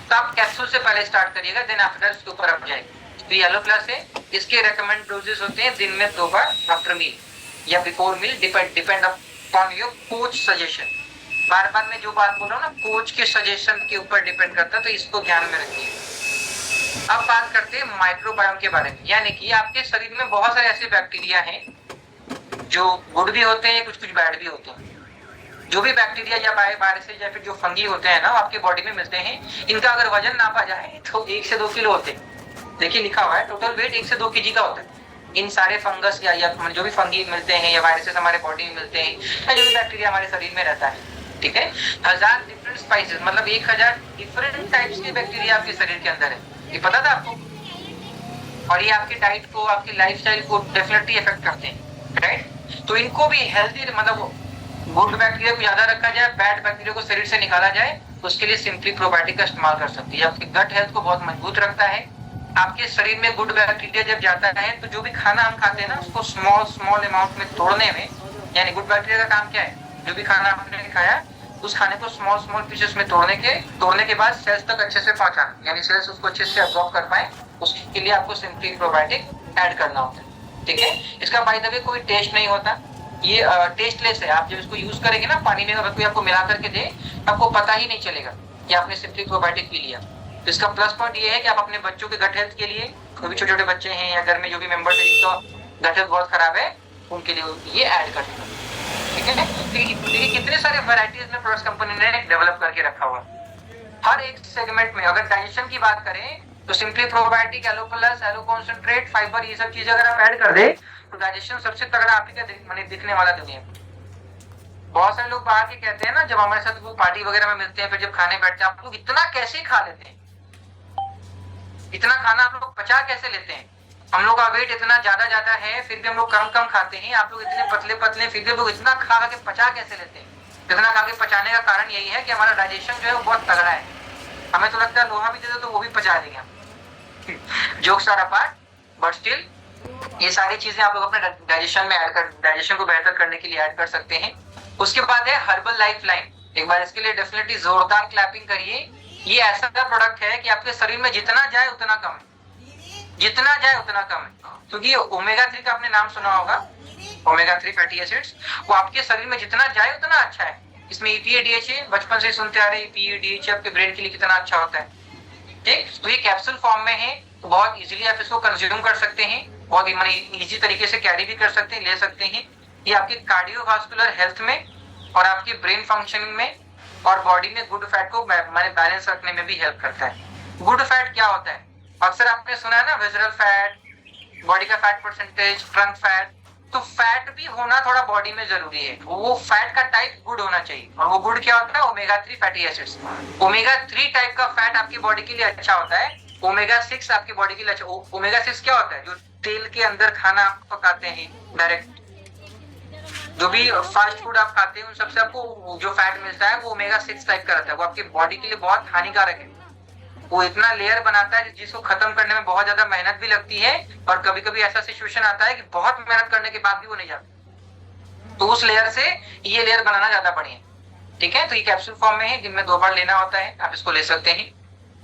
तो आप कैप्सूल से पहले स्टार्ट करिएगा, देन आफ्टर उसके ऊपर अप जाएगा। तो येलो प्लस है, इसके रेकमेंड डोजेस होते हैं दिन में 2 बार आफ्टर मील या before meal, depend upon your coach suggestion. बार बार मैं जो बात बोल रहा हूँ ना, कोच के सजेशन के ऊपर डिपेंड करता है, तो इसको ध्यान में रखिए। अब बात करते हैं माइक्रोबायोम के बारे में, यानी कि आपके शरीर में बहुत सारे ऐसे बैक्टीरिया हैं जो गुड भी होते हैं, कुछ कुछ बैड भी होते हैं। जो भी बैक्टीरिया या वायरसेस या फिर जो फंगी होते हैं ना, वो आपके बॉडी में मिलते हैं। इनका अगर वजन नापा जाए तो 1 से 2 किलो होते हैं। देखिए लिखा हुआ है टोटल वेट 1 से 2 केजी का होता है। इन सारे फंगस या जो भी फंगी मिलते हैं या वायरसेस हमारे बॉडी में मिलते हैं या जो भी बैक्टीरिया हमारे शरीर में रहता है, ठीक है। 1000 डिफरेंट स्पाइसेस, मतलब 1000 डिफरेंट टाइप्स के बैक्टीरिया आपके शरीर के अंदर है, ये पता था आपको? और ये आपकी डाइट को, आपकी लाइफस्टाइल को डेफिनेटली इफेक्ट करते हैं, राइट। तो इनको भी हेल्दी, मतलब गुड बैक्टीरिया को ज्यादा रखा जाए, बैड बैक्टीरिया को शरीर से निकाला जाए, तो उसके लिए सिंपली प्रोबायोटिक का इस्तेमाल कर सकती है। आपकी गट हेल्थ को बहुत मजबूत रखता है। आपके शरीर में गुड बैक्टीरिया जब जाता है तो जो भी खाना हम खाते हैं ना, उसको स्मॉल अमाउंट में तोड़ने में, यानी गुड बैक्टीरिया का काम क्या है, जो भी खाना आपने खाया उस खाने को स्मॉल पीसेस में तोड़ने के बाद सेल्स तक अच्छे से पहुंचाना, यानी सेल्स उसको अच्छे से अब्सॉर्ब कर पाए, उसके लिए आपको सिंपली प्रोबायोटिक ऐड करना होता है, ठीक है। इसका बाय द वे कोई टेस्ट नहीं होता, ये टेस्टलेस है। आप जब इसको यूज करेंगे ना, पानी में अगर कोई आपको मिला करके दे, आपको पता ही नहीं चलेगा कि आपने सिंपली प्रोबायोटिक पी लिया। तो इसका प्लस पॉइंट ये है कि आप अपने बच्चों के गट हेल्थ के लिए, कोई भी छोटे छोटे बच्चे हैं या घर में जो भी मेंबर्स हैं जिनका गट हेल्थ बहुत खराब है, उनके लिए ये ऐड कर देना, ठीक है। देखिए कितने सारे वैरायटीज में प्रोडक्ट्स कंपनी ने डेवलप करके रखा हुआ। हर एक सेगमेंट में अगर डाइजेशन की बात करें तो simply probiotic, aloe plus, aloe concentrate, fibre, ये सब चीजें अगर आप ऐड कर दे तो डाइजेशन सबसे तगड़ा आपके दिखने वाला दुनिया। बहुत सारे लोग बाहर के कहते हैं ना, जब हमारे साथ वो पार्टी वगैरह में मिलते हैं, फिर जब खाने बैठते हैं, आप लोग इतना कैसे खा लेते हैं, इतना खाना आप लोग पचा कैसे लेते हैं? हम लोग का वेट इतना ज्यादा है, फिर भी हम लोग कम खाते हैं। आप लोग इतने पतले फिर भी लोग इतना खा के पचा कैसे लेते हैं? इतना खा के पचाने का कारण यही है कि हमारा डाइजेशन जो है वो बहुत तगड़ा है। हमें तो लगता है लोहा भी दे दो तो वो भी पचा देंगे हम। Jokes are apart, but still ये सारी चीजें आप लोग अपने डाइजेशन में डाइजेशन को बेहतर करने के लिए ऐड कर सकते हैं। उसके बाद है हर्बल लाइफ लाइन। एक बार इसके लिए डेफिनेटली जोरदार क्लैपिंग करिए। ये ऐसा प्रोडक्ट है कि आपके शरीर में जितना जाए उतना कम है, जितना जाए उतना कम है, क्योंकि ओमेगा 3 का आपने नाम सुना होगा, ओमेगा 3 फैटी एसिड्स, वो आपके शरीर में जितना जाए उतना अच्छा है। इसमें EPA DHA, बचपन से सुनते आ रहे EPA DHA आपके ब्रेन के लिए कितना अच्छा होता है, ठीक। तो ये कैप्सूल फॉर्म में है, तो बहुत इजीली आप इसको कंज्यूम कर सकते हैं, बहुत इजी तरीके से कैरी भी कर सकते हैं, ले सकते हैं। ये आपके कार्डियोवास्कुलर हेल्थ में और आपके ब्रेन फंक्शनिंग में और बॉडी में गुड फैट को बैलेंस रखने में भी हेल्प करता है। गुड फैट क्या होता है? अक्सर आपने सुना है ना, विजरल फैट, बॉडी का फैट परसेंटेज, ट्रंक फैट। तो फैट भी होना थोड़ा बॉडी में जरूरी है, वो फैट का टाइप गुड होना चाहिए। और वो गुड क्या होता है? Omega 3 fatty acids. Omega 3 type का फैट आपकी बॉडी के लिए अच्छा होता है। ओमेगा 6 आपकी बॉडी के लिए अच्छा। ओमेगा 6 क्या होता है? जो तेल के अंदर खाना आप पकाते हैं डायरेक्ट, जो भी फास्ट फूड आप खाते हैं, उन सबसे आपको जो फैट मिलता है वो ओमेगा 6 टाइप का रहता है। वो आपकी बॉडी के लिए बहुत हानिकारक है। वो इतना लेयर बनाता है जिसको खत्म करने में बहुत ज्यादा मेहनत भी लगती है, और कभी कभी ऐसा सिचुएशन आता है कि बहुत मेहनत करने के बाद भी वो नहीं जाता। तो उस लेयर से ये लेयर बनाना ज्यादा बढ़िया, ठीक है। तो ये कैप्सूल फॉर्म में है, दिन में 2 बार लेना होता है, आप इसको ले सकते हैं।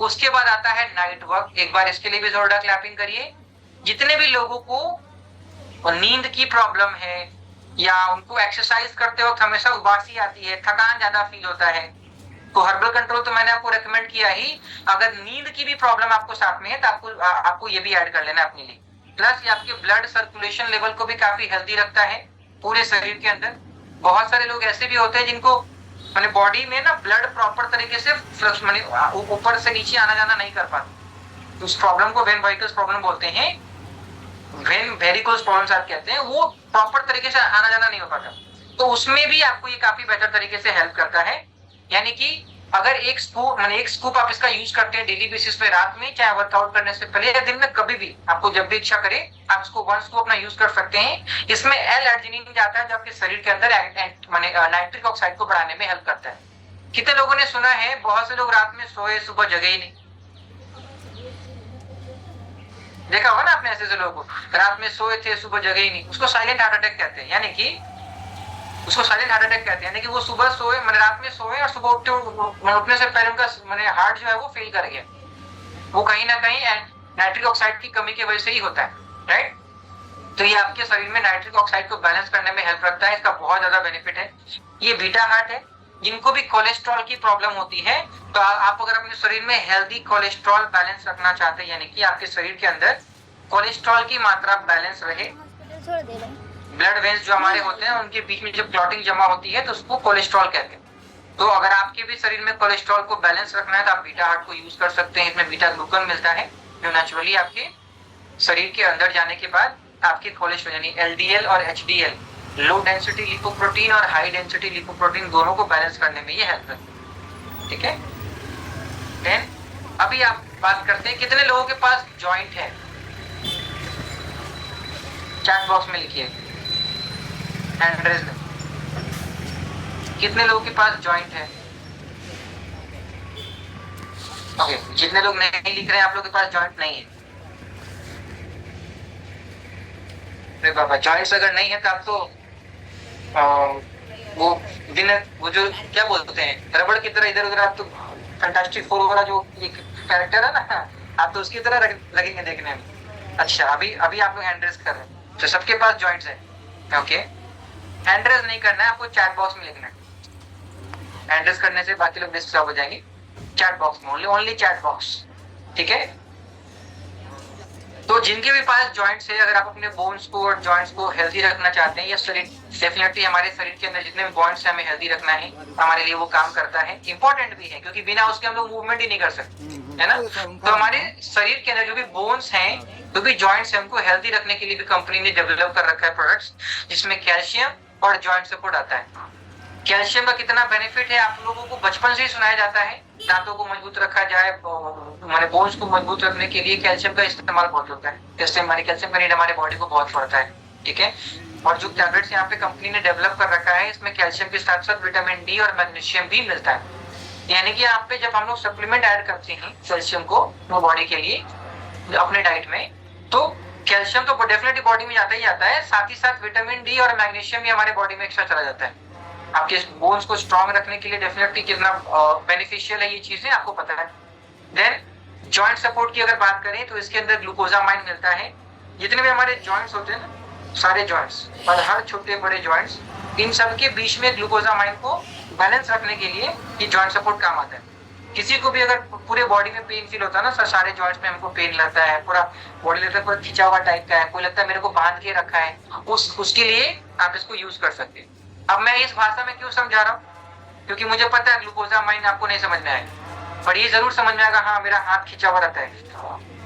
उसके बाद आता है नाइट वर्क। एक बार इसके लिए भी जोरदार क्लैपिंग करिए। जितने भी लोगों को नींद की प्रॉब्लम है या उनको एक्सरसाइज करते वक्त हमेशा उबासी आती है, थकान ज्यादा फील होता है, तो हर्बल कंट्रोल तो मैंने आपको रेकमेंड किया ही। अगर नींद की भी प्रॉब्लम आपको साथ में है तो आपको ये भी ऐड कर लेना अपने लिए। प्लस ये आपके ब्लड सर्कुलेशन लेवल को भी काफी हेल्दी रखता है पूरे शरीर के अंदर। बहुत सारे लोग ऐसे भी होते हैं जिनको माने बॉडी में ना ब्लड प्रॉपर तरीके से फ्लक्स माने ऊपर से नीचे आना जाना नहीं कर पाते, तो उस प्रॉब्लम को वेन वेरिकोस प्रॉब्लम बोलते हैं। वेन वेरिकोस प्रॉब्लम्स आप कहते हैं, वो प्रॉपर तरीके से आना जाना नहीं हो पाता, तो उसमें भी आपको ये काफी बेहतर तरीके से हेल्प करता है। यानी कि अगर एक स्कूप आप इसका यूज करते हैं डेली बेसिस पे, रात में चाहे वर्कआउट करने से पहले या दिन में कभी भी, आपको जब भी इच्छा करे आप इसको 1 स्कूप अपना यूज कर सकते हैं। इसमें L-arginine जाता है जो आपके शरीर के अंदर नाइट्रिक ऑक्साइड को बढ़ाने में हेल्प करता है। कितने लोगों ने सुना है बहुत से लोग रात में सोए सुबह जगे ही नहीं? देखा होगा ना आपने ऐसे लोगों को, रात में सोए थे सुबह जगे ही नहीं, उसको साइलेंट हार्ट अटैक कहते हैं। यानी कि उसको साइलेंट हार्ट अटैक कहते हैं, यानी कि वो सुबह सोए मैंने रात में सोए और सुबह उठने से पहले उनका मैंने हार्ट जो है वो फेल कर गया। वो कहीं ना कहीं नाइट्रिक ऑक्साइड की कमी की वजह से ही होता है, राइट। तो ये आपके शरीर में नाइट्रिक ऑक्साइड को बैलेंस करने में हेल्प करता है, इसका बहुत ज्यादा बेनिफिट है। ये बीटा हार्ट है। जिनको भी कोलेस्ट्रॉल की प्रॉब्लम होती है, तो आप अगर अपने शरीर में हेल्दी कोलेस्ट्रॉल बैलेंस रखना चाहते हैं, यानी कि आपके शरीर के अंदर कोलेस्ट्रॉल की मात्रा बैलेंस रहे, ब्लड वेन्स जो हमारे होते हैं उनके बीच में जब क्लॉटिंग जमा होती है तो उसको कोलेस्ट्रॉल कहते हैं। तो अगर आपके भी शरीर में कोलेस्ट्रॉल को बैलेंस रखना है तो आप बीटा हार्ट को यूज कर सकते हैं। इसमें बीटा ग्लूकन मिलता है जो नेचुरली आपके शरीर के अंदर जाने के बाद आपके कोलेस्ट्रॉल यानी एलडीएल और एचडीएल, लो डेंसिटी लिपोप्रोटीन और हाई डेंसिटी लिपोप्रोटीन, दोनों को बैलेंस करने में ये हेल्प करता है, ठीक है। देन अभी आप बात करते हैं कितने लोगों के पास जॉइंट है, चैट बॉक्स में लिखिए एड्रेस में, कितने लोगों के पास जॉइंट है। ओके, जितने लोग नहीं लिख रहे हैं आप लोगों के पास जॉइंट नहीं है। अरे बाबा, जॉइंट्स अगर नहीं है तो आप तो वो जो क्या बोलते हैं रबड़ की तरह इधर उधर, आप तो फैंटास्टिक फोर वाला जो एक कैरेक्टर है ना, आप तो उसकी तरह लगेंगे देखने में। अच्छा, अभी आप लोग हैंड रेज कर रहे हैं, तो सबके पास जॉइंट्स है। ओके, हैंड रेज नहीं करना है आपको, चैट बॉक्स में लिखना है। हैंड रेज करने से बाकी लोग डिस्टर्ब हो जाएंगे। चैट बॉक्स में ओनली चैट बॉक्स, ठीक है। तो जिनके भी पास जॉइंट्स है, अगर आप अपने बोन्स को और जॉइंट्स को हेल्दी रखना चाहते हैं, या शरीर डेफिनेटली हमारे शरीर के अंदर जितने भी बॉन्ड्स हैं हमें हेल्दी रखना है, हमारे लिए वो काम करता है, इंपॉर्टेंट भी है, क्योंकि बिना उसके हम लोग मूवमेंट ही नहीं कर सकते, है ना। तो हमारे शरीर के अंदर जो भी बोन्स हैं, जो भी जॉइंट्स हैं, उनको हेल्दी रखने के लिए भी कंपनी ने डेवलप कर रखा है प्रोडक्ट्स, जिसमें कैल्शियम और जॉइंट सपोर्ट आता है। कैल्शियम का कितना बेनिफिट है आप लोगों को बचपन से ही सुनाया जाता है, दांतों को मजबूत रखा जाए, हमारे बोन्स को मजबूत रखने के लिए कैल्शियम का इस्तेमाल बहुत होता है। कैल्शियम का नीड हमारे बॉडी को बहुत पड़ता है, ठीक है। और जो टैबलेट्स यहाँ पे कंपनी ने डेवलप कर रखा है, इसमें कैल्शियम के साथ साथ विटामिन डी और मैग्नीशियम भी मिलता है। यानी कि आप पे जब हम लोग सप्लीमेंट ऐड करते हैं कैल्शियम को बॉडी के लिए अपने डाइट में, तो कैल्शियम तो डेफिनेटली बॉडी में जाता ही जाता है, साथ ही साथ विटामिन डी और मैग्नीशियम भी हमारे बॉडी में एक्स्ट्रा चला जाता है। आपके बोन्स को स्ट्रांग रखने के लिए डेफिनेटली कितना बेनिफिशियल है ये चीजें आपको पता है। देन जॉइंट सपोर्ट की अगर बात करें तो इसके अंदर ग्लूकोजामाइन मिलता है। जितने भी हमारे जॉइंट्स होते हैं ना, सारे जॉइंट्स और हर छोटे बड़े जॉइंट्स, इन सब के बीच में ग्लूकोजामाइन को बैलेंस रखने के लिए ये जॉइंट सपोर्ट काम आता है। किसी को भी अगर पूरे बॉडी में पेन फील होता है ना, सारे जॉइंट्स में हमको पेन लगता है, पूरा बॉडी लगता है पूरा खिंचा हुआ टाइप का है, कोई लगता है मेरे को बांध के रखा है, उसके लिए आप इसको यूज कर सकते हैं। अब मैं इस भाषा में क्यों समझा रहा हूँ, क्योंकि मुझे पता है ग्लूकोजामाइन आपको नहीं समझ में आएगा, पर ये जरूर समझ में आएगा, हाँ मेरा हाथ खिंचा हुआ रहता है,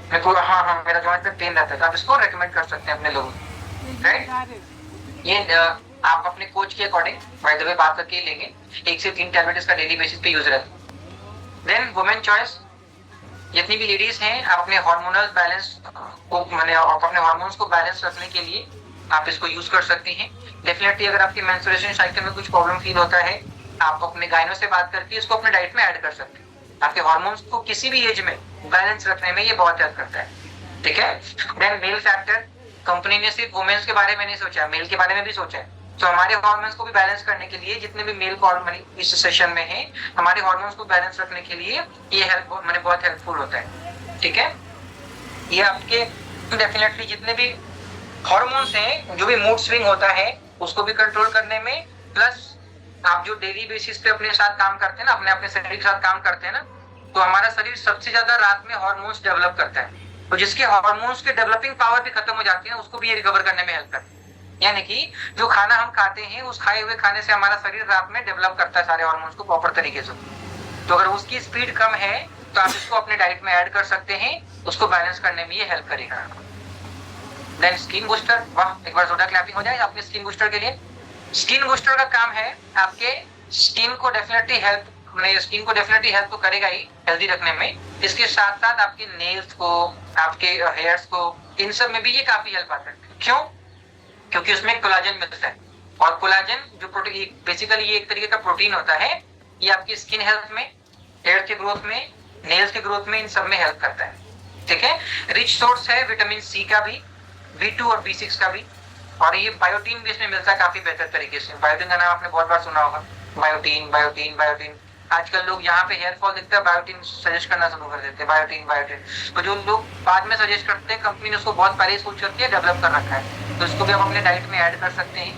मेरे को हाँ मेरा जॉइंट में पेन रहता है, तो आप इसको रेकमेंड कर सकते हैं अपने लोगों को, राइट। ये आप अपने कोच के अकॉर्डिंग बाय द वे बात करके लेंगे, 1 से 3 टैबलेट इसका डेली बेसिस पे यूज रहता है। देन वुमेन चॉइस, जितनी भी लेडीज हैं, आप अपने हार्मोनल बैलेंस को अपने हार्मोन्स को बैलेंस रखने के लिए आप इसको यूज कर सकते हैं। डेफिनेटली अगर आपके मेंस्ट्रुएशन साइकिल में कुछ प्रॉब्लम फील होता है, आप अपने गायनो से बात करके इसको अपने डाइट में ऐड कर सकते हैं। आपके हार्मोन्स को किसी भी एज में बैलेंस रखने में ये बहुत हेल्प करता है, ठीक है। देन मेल फैक्टर, कंपनी ने सिर्फ वुमेन्स के बारे में नहीं सोचा, मेल के बारे में भी सोचा है। तो हमारे हार्मोन्स को भी बैलेंस करने के लिए जितने भी मेल कॉल इस सेशन में है, हमारे हार्मोन्स को बैलेंस रखने के लिए ये हेल्प बहुत हेल्पफुल होता है, ठीक है। ये आपके डेफिनेटली जितने भी हार्मोन्स हैं, जो भी मूड स्विंग होता है उसको भी कंट्रोल करने में, प्लस आप जो डेली बेसिस पे अपने साथ काम करते हैं ना, अपने शरीर के साथ काम करते हैं ना, तो हमारा शरीर सबसे ज्यादा रात में हार्मोन्स डेवलप करता है। तो जिसके हार्मोन्स के डेवलपिंग पावर भी खत्म हो जाती है, उसको भी ये रिकवर करने में हेल्प करता है। यानी कि जो खाना हम खाते हैं, उस खाए हुए खाने से हमारा शरीर रात में डेवलप करता है सारे हार्मोन्स को प्रॉपर तरीके से। तो अगर उसकी स्पीड कम है तो आप इसको अपने डाइट में ऐड कर सकते हैं, उसको बैलेंस करने में ये हेल्प करेगा। देन स्किन बूस्टर, वाह, एक बार जोरदार क्लैपिंग हो जाए अपने स्किन बूस्टर के लिए। स्किन बूस्टर का काम है आपके स्किन को डेफिनेटली हेल्प तो करेगा ही हेल्दी रखने में, इसके साथ साथ आपके नेल्स को, आपके हेयर्स को, इन सब में भी ये काफी हेल्प आता है। क्यों? क्योंकि उसमें कोलाजन मिलता है, और कोलाजन जो प्रोटीन, बेसिकली ये एक तरीके का प्रोटीन होता है, ये आपकी स्किन हेल्थ में, हेयर के ग्रोथ में, नेल्स के ग्रोथ में, इन सब में हेल्प करता है, ठीक है। रिच सोर्स है विटामिन सी का भी, B2 और B6 का भी, और ये बायोटीन भी इसमें मिलता है काफी बेहतर तरीके से। बायोटीन का नाम आपने बहुत बार सुना होगा, बायोटीन बायोटीन बायोटीन। आजकल लोग यहाँ पे हेयर फॉल दिखता है, बायोटीन सजेस्ट करना शुरू कर देते हैं, बायोटीन बायोटीन। तो जो लोग बाद में सजेस्ट करते हैं, कंपनी ने उसको बहुत पहले सोच करके डेवलप कर रखा है, तो इसको भी हम अपने डाइट में ऐड कर सकते हैं।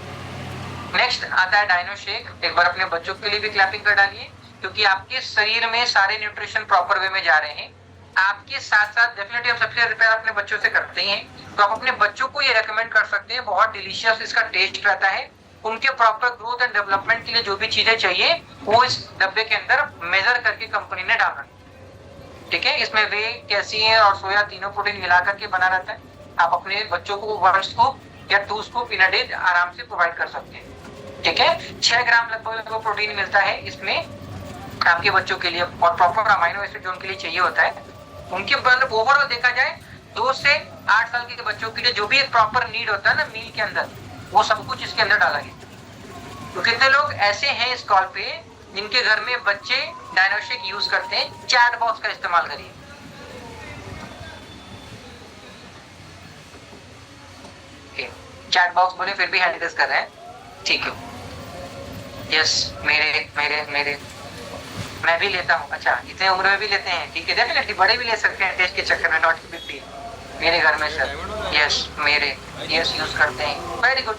नेक्स्ट आता है डायनो शेक। एक बार अपने बच्चों के लिए भी क्लैपिंग कर डालिए, क्योंकि आपके शरीर में सारे न्यूट्रिशन प्रॉपर वे में जा रहे हैं। आपके साथ साथ डेफिनेटली हम सबसे रिपेयर अपने बच्चों से करते हैं, तो आप अपने बच्चों को ये रेकमेंड कर सकते हैं। बहुत डिलीशियस इसका टेस्ट रहता है। उनके प्रॉपर ग्रोथ एंड डेवलपमेंट के लिए जो भी चीजें चाहिए वो इस डब्बे के अंदर मेजर करके कंपनी ने डाल रखा। ठीक है, इसमें वे, कैसियन और सोया तीनों प्रोटीन मिला करके बना रहता है। आप अपने बच्चों को 1 स्कूप या 2 स्कूप इन अ डे आराम से प्रोवाइड कर सकते हैं। ठीक है, 6 ग्राम लगभग प्रोटीन मिलता है इसमें आपके बच्चों के लिए, और प्रॉपर अमाइनो एसिड जो उनके लिए चाहिए होता है। उनके मतलब ओवरऑल देखा जाए 2 से 8 साल के बच्चों के लिए जो भी एक प्रॉपर नीड होता है ना मील के अंदर, वो सब कुछ इसके अंदर डाला गया। तो कितने लोग ऐसे हैं इस कॉल पे जिनके घर में बच्चे डायनो शेक यूज करते हैं? चैट बॉक्स का इस्तेमाल करिए। चैट बॉक्स बोले फिर भी हैंड रेज कर रहे हैं, ठीक है। यस, मेरे मेरे मेरे मैं भी लेता हूँ। अच्छा, इतने उम्र में भी लेते हैं, ठीक है, डेफिनेटली बड़े भी ले सकते हैं टेस्ट के चक्कर में, नॉट बिग डील। मेरे घर में सर, यस मेरे, यस यूज करते हैं, वेरी गुड।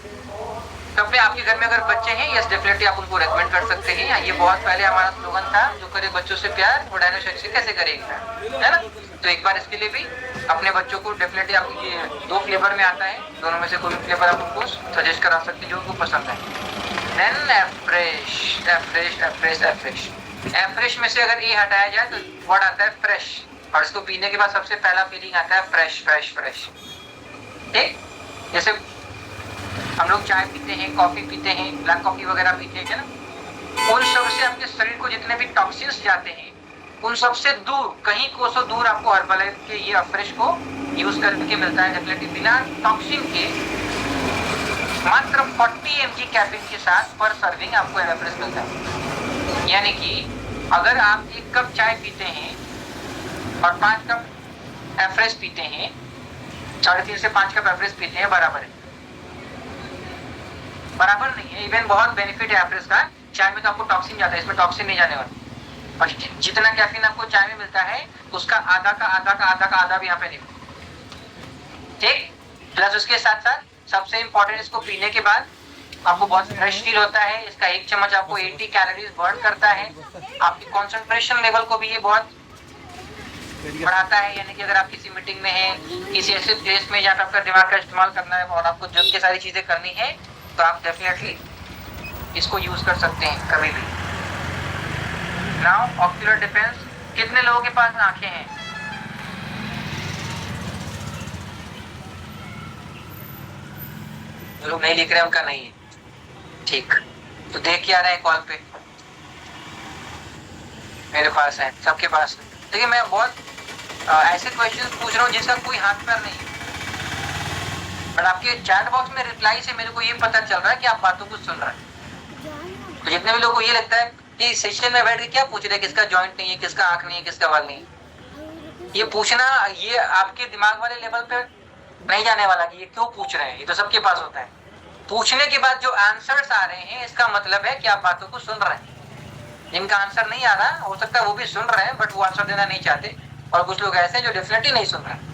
तो अपने आपके घर में अगर बच्चे हैं, यस डेफिनेटली आप उनको रेकमेंड कर सकते हैं। ये बहुत पहले हमारा स्लोगन था, जो करे बच्चों से प्यार वो डायनो शेक से कैसे करेगा, है ना। तो एक बार इसके लिए भी अपने बच्चों को डेफिनेटली आप ये 2 फ्लेवर में आता है, दोनों में से कोई भी फ्लेवर आप उनको सजेस्ट करा सकते हैं जो उनको पसंद है। Then afresh afresh afresh afresh afresh में से अगर ए हटाया जाए तो वर्ड आता है फ्रेश, और इसको पीने के बाद सबसे पहला फीलिंग आता है फ्रेश फ्रेश फ्रेश। ठीक, जैसे हम लोग चाय पीते हैं, कॉफी पीते हैं, ब्लैक कॉफी वगैरह पीते हैं ना, उन सब से आपके शरीर को जितने भी टॉक्सिन्स जाते हैं उन सब से दूर, कहीं कोसों दूर आपको हर्बलाइफ के ये अफ्रेश को यूज करके मिलता है। डेफिनेटली बिना टॉक्सिन के मात्र 40 mg कैफीन के साथ पर सर्विंग आपको एफ्रेश मिलता है। यानी कि अगर आप 1 कप चाय पीते हैं और 5 कप एफ्रेश पीते हैं, 3.5 से 5 कप एफ्रेश पीते हैं, बराबर है? बराबर नहीं है। इवन बहुत बेनिफिट है एफ्रेश का। चाय में तो आपको टॉक्सिन जाता है, इसमें टॉक्सिन नहीं जाने वाला। और जितना कैफीन आपको चाय में मिलता है उसका आधा का आधा का आधा का आधा भी यहाँ पे नहीं। ठीक, प्लस उसके साथ साथ सबसे इंपॉर्टेंट, इसको पीने के बाद आपको बहुत फ्रेश फील होता है। इसका 1 चम्मच आपको 80 कैलोरीज बर्न करता है। आपकी कंसंट्रेशन लेवल को भी ये बहुत बढ़ाता है। यानी कि अगर आप किसी मीटिंग में हैं, किसी ऐसे प्लेस में जहाँ पे आपका दिमाग का इस्तेमाल करना है और आपको जब ये सारी चीजें करनी है, तो आप डेफिनेटली इसको यूज कर सकते हैं कभी भी। नाउ ऑक्यूलर डिफेंस, कितने लोगों के पास आंखें हैं? जो लोग नहीं लिख रहे हैं उनका नहीं है, ठीक। तो देख क्या रहे हैं कॉल पे? मेरे पास है, सबके पास है। देखिए मैं बहुत ऐसे क्वेश्चंस पूछ रहा हूँ जिसका कोई हाथ पैर नहीं है, बट आपके चैट बॉक्स में रिप्लाई से मेरे को ये पता चल रहा है कि आप बातों को सुन रहे हैं। तो जितने भी लोगों को ये लगता है कि सेशन में बैठ के क्या पूछ रहे हैं, किसका जॉइंट नहीं है, किसका आंख नहीं है, किसका बाल नहीं है, ये पूछना ये आपके दिमाग वाले लेवल पे नहीं जाने वाला कि ये क्यों पूछ रहे हैं। ये तो सबके पास होता है। पूछने के बाद जो आंसर्स आ रहे हैं इसका मतलब है कि आप बातों को सुन रहे हैं। जिनका आंसर नहीं आ रहा, हो सकता है वो भी सुन रहे हैं बट वो आंसर देना नहीं चाहते, और कुछ लोग ऐसे हैं जो डेफिनेटली नहीं सुन रहे।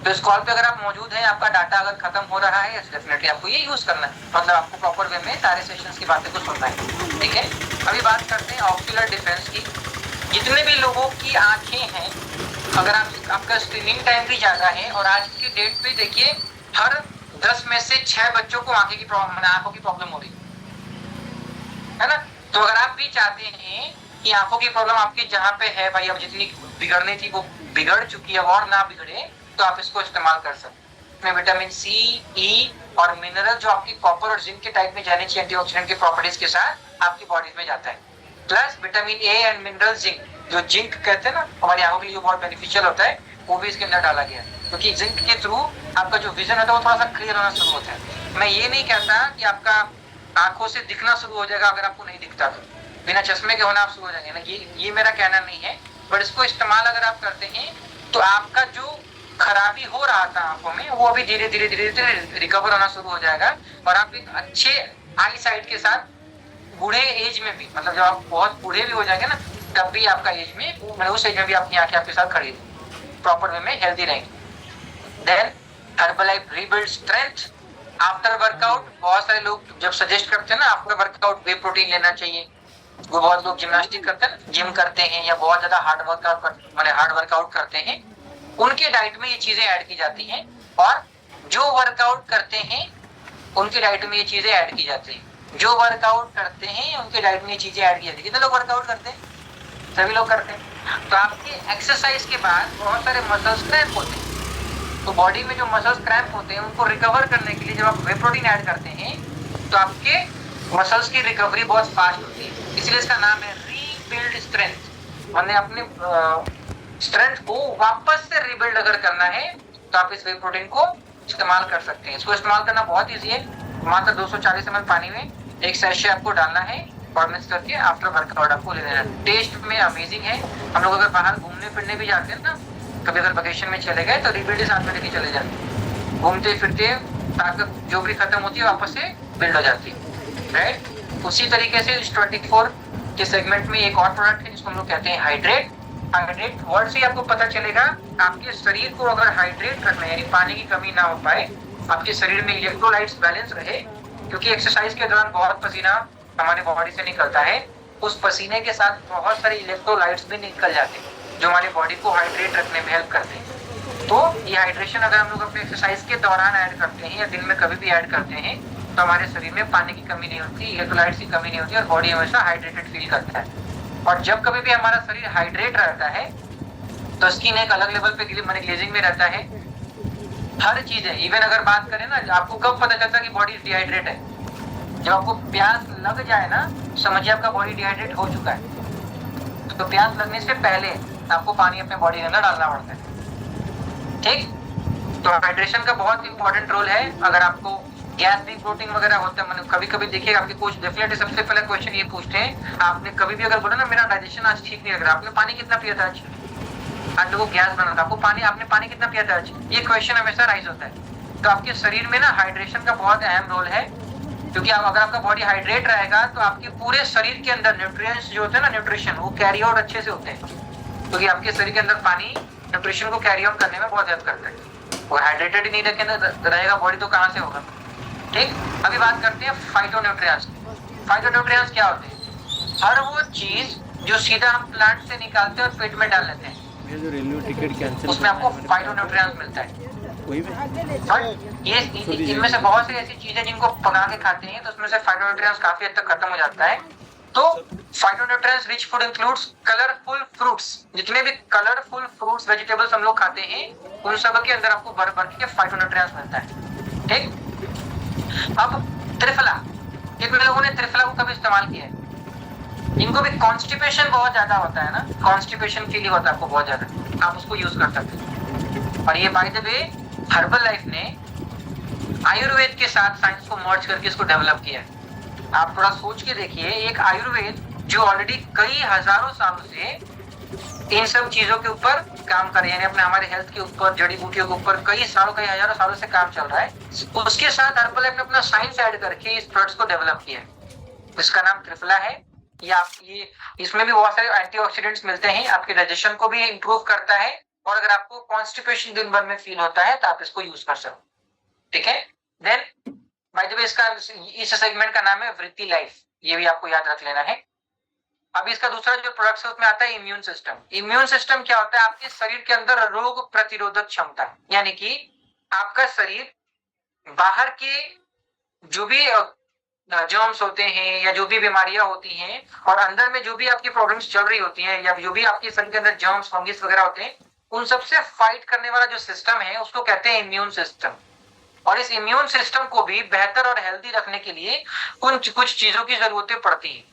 तो इस कॉल पे अगर आप मौजूद हैं, आपका डाटा अगर खत्म हो रहा है, डेफिनेटली आपको ये यूज करना है। मतलब आपको प्रॉपर वे में सारे सेशंस की बातें को सुनना है। ठीक है, अभी बात करते हैं ऑक्यूलर डिफेंस की। जितने भी लोगों की आंखें हैं, अगर आपका स्क्रीनिंग टाइम भी ज्यादा है, और आज की डेट पे देखिए हर 10 में से 6 बच्चों को आंखों की प्रॉब्लम हो रही है ना। तो अगर आप भी चाहते हैं कि आंखों की प्रॉब्लम आपके जहाँ पे है भाई, अब जितनी बिगड़नी थी वो बिगड़ चुकी है और ना बिगड़े, तो आप इसको इस्तेमाल कर सकते हैं। इसमें विटामिन सी, ई और मिनरल जो आपकी कॉपर और जिंक के टाइप में जाने चाहिए एंटीऑक्सीडेंट की प्रॉपर्टीज के साथ आपकी बॉडी में जाता है। Plus vitamin A and mineral zinc, जो जिंक कहते हैं ना हमारी आंखों के लिए बहुत बेनिफिशियल होता है, वो भी इसके अंदर डाला गया है। क्योंकि जिंक के थ्रू आपका जो विजन होता है वो थोड़ा सा क्लियर होना शुरू होता है। मैं ये नहीं कहता कि आपका आंखों से दिखना शुरू हो जाएगा, अगर आपको नहीं दिखता तो बिना चश्मे के होना आप शुरू हो जाएंगे ना, ये मेरा कहना नहीं है। बट इसको इस्तेमाल अगर आप करते हैं तो आपका जो खराबी हो रहा था आंखों में, वो अभी धीरे धीरे धीरे धीरे रिकवर होना शुरू हो जाएगा और आप एक अच्छे आई साइट के साथ बूढ़े एज में भी, मतलब जब आप बहुत बूढ़े भी हो जाएंगे ना, तब भी आपका एज में, मतलब उस एज में भी आपकी आंखें आपके साथ खड़ी प्रॉपर वे में हेल्दी रहेंगी। Then Herbalife rebuild strength after workout. बहुत सारे लोग जब सजेस्ट करते हैं ना आफ्टर वर्कआउट वे प्रोटीन लेना चाहिए, वो बहुत लोग जिम्नास्टिक करते हैं, जिम करते हैं या बहुत ज्यादा हार्ड वर्कआउट करते हैं, उनके डाइट में ये चीजें ऐड की जाती हैं। और जो वर्कआउट करते हैं उनकी डाइट में ये चीजें ऐड की जाती हैं। जो वर्कआउट करते हैं उनकी डाइट में ये चीजें ऐड की जाती है। कितने लोग वर्कआउट करते हैं? सभी लोग करते हैं। तो आपके एक्सरसाइज के बाद बहुत सारे मसल्स क्रैम्प होते हैं, तो बॉडी में जो मसल्स क्रैम्प होते हैं उनको रिकवर करने के लिए जब आप वे प्रोटीन ऐड करते हैं तो आपके मसल्स की रिकवरी बहुत फास्ट होती है, इसलिए इसका नाम है रीबिल्ड स्ट्रेंथ। मैंने अपने स्ट्रेंथ को वापस से रिबिल्ड अगर करना है तो आप इस वे प्रोटीन को इस्तेमाल कर सकते हैं। इसको इस्तेमाल करना बहुत ईजी है। मात्र 240 ml पानी में एक सैशे आपको डालना है और मिक्स करके आफ्टर वर्कआउट आपको ले लेना है। टेस्ट में अमेजिंग है। हम लोग अगर बाहर घूमने फिरने भी जाते हैं ना, कभी अगर वेकेशन में चले गए तो रिबिल्ड साथ में लेके चले जाते हैं, घूमते फिरते ताकत जो भी खत्म होती है वापस से बिल्ड हो जाती है, राइट। उसी तरीके से इस 24 के सेगमेंट में एक और प्रोडक्ट है जिसको हम लोग कहते हैं हाइड्रेट। हाइड्रेट वर्ड से आपको पता चलेगा आपके शरीर को अगर हाइड्रेट रखना है, यानी पानी की कमी ना हो पाए, आपके शरीर में इलेक्ट्रोलाइट्स बैलेंस रहे, क्योंकि एक्सरसाइज के दौरान बहुत पसीना हमारे बॉडी से निकलता है, उस पसीने के साथ बहुत सारे इलेक्ट्रोलाइट्स भी निकल जाते हैं जो हमारी बॉडी को हाइड्रेट रखने में हेल्प करते हैं। तो ये हाइड्रेशन अगर हम लोग अपने एक्सरसाइज के दौरान ऐड करते हैं या दिन में कभी भी ऐड करते हैं तो हमारे शरीर में पानी की कमी नहीं होती, इलेक्ट्रोलाइट्स की कमी नहीं होती और बॉडी हमेशा हाइड्रेटेड फील करता है। और जब कभी भी हमारा शरीर हाइड्रेट रहता है तो स्किन एक अलग लेवल पे ग्लेजिंग में रहता है। हर चीज है, इवन अगर बात करें ना, आपको कब पता चलता है कि बॉडी डिहाइड्रेट है? जब आपको प्यास लग जाए ना, समझिए आपका बॉडी डिहाइड्रेट हो चुका है। तो प्यास लगने से पहले आपको पानी अपने बॉडी के अंदर डालना पड़ता है, ठीक। तो हाइड्रेशन का बहुत इंपॉर्टेंट रोल है। अगर आपको गैस डी ब्लोटिंग वगैरह होता है, मतलब कभी कभी देखिएगा आपके कोच डेफिनेटली सबसे पहले क्वेश्चन ये पूछते हैं, आपने कभी भी अगर बोला ना मेरा डाइजेशन आज ठीक नहीं लग रहा, आपने पानी कितना पिया था आज? आज लोगों को गैस बना था, आपको पानी, आपने पानी कितना पिया था आज? ये क्वेश्चन हमेशा राइज होता है। तो आपके शरीर में ना हाइड्रेशन का बहुत अहम रोल है, क्योंकि अगर आपका बॉडी हाइड्रेट रहेगा तो आपके पूरे शरीर के अंदर न्यूट्रिएंट्स जो होते हैं ना, न्यूट्रिशन, वो कैरी आउट अच्छे से होते हैं, क्योंकि आपके शरीर के अंदर पानी न्यूट्रिशन को कैरी आउट करने में बहुत हेल्प करता है। और हाइड्रेटेड ही नहीं रहेगा बॉडी तो कहाँ से होगा, ठीक। अभी बात करते हैं फाइटोन्यूट्रिएंट्स। फाइटोन्यूट्रिएंट्स क्या होते हैं? हर वो चीज जो सीधा हम प्लांट से निकालते हैं और पेट में डाल लेते हैं, ये जो रेलवे टिकट कैंसिल, उसमें आपको फाइटोन्यूट्रिएंट्स मिलता है। वही में ये इनमें से बहुत सी ऐसी चीजें जिनको पका के खाते हैं तो उसमें से फाइटोन्यूट्रिएंट्स काफी हद तक खत्म हो जाता है। तो phytonutrients rich food includes colourful fruits. जितने भी कलरफुल फ्रूट्स वेजिटेबल्स हम लोग खाते हैं उन सब के अंदर आपको भर भर के फाइटोन्यूट्रिएंट्स मिलता है, ठीक। अब त्रिफला, कितने लोगों ने त्रिफला को कभी इस्तेमाल किया है? इनको भी कॉन्स्टिपेशन बहुत ज्यादा होता है ना, कॉन्स्टिपेशन के लिए होता है आपको बहुत ज्यादा, आप उसको यूज कर सकते हैं। और ये by the way herbal life ने आयुर्वेद के साथ साइंस को मर्ज करके इसको डेवलप किया है। आप थोड़ा सोच के देखिए, एक आयुर्वेद जो ऑलरेडी कई हजारों सालों से इन सब चीजों के ऊपर काम कर रहे हैं, यानी अपने हमारे हेल्थ के ऊपर, जड़ी बूटियों के ऊपर कई हजारों सालों से काम चल रहा है, उसके साथ हर्बल लाइफ ने अपना साइंस ऐड करके इस प्रोडक्ट्स को डेवलप किया है। इसका नाम त्रिफला है। ये इसमें भी बहुत सारे एंटीऑक्सीडेंट्स मिलते हैं, आपके डाइजेशन को भी इंप्रूव करता है, और अगर आपको कॉन्स्टिपेशन दिन भर में फील होता है तो आप इसको यूज कर सकते, ठीक है। देन बाय द वे इसका इस सेगमेंट का नाम है वृत्ति लाइफ, ये भी आपको याद रख लेना है। अब इसका दूसरा जो प्रोडक्ट है उसमें आता है इम्यून सिस्टम। इम्यून सिस्टम क्या होता है? आपके शरीर के अंदर रोग प्रतिरोधक क्षमता, यानी कि आपका शरीर बाहर के जो भी जर्म्स होते हैं या जो भी बीमारियां होती हैं और अंदर में जो भी आपकी प्रॉब्लम्स चल रही होती हैं या जो भी आपके शरीर के अंदर जर्म्स फंगस वगैरह होते हैं, उन सबसे फाइट करने वाला जो सिस्टम है उसको कहते हैं इम्यून सिस्टम। और इस इम्यून सिस्टम को भी बेहतर और हेल्दी रखने के लिए कुछ चीजों की जरूरतें पड़ती है,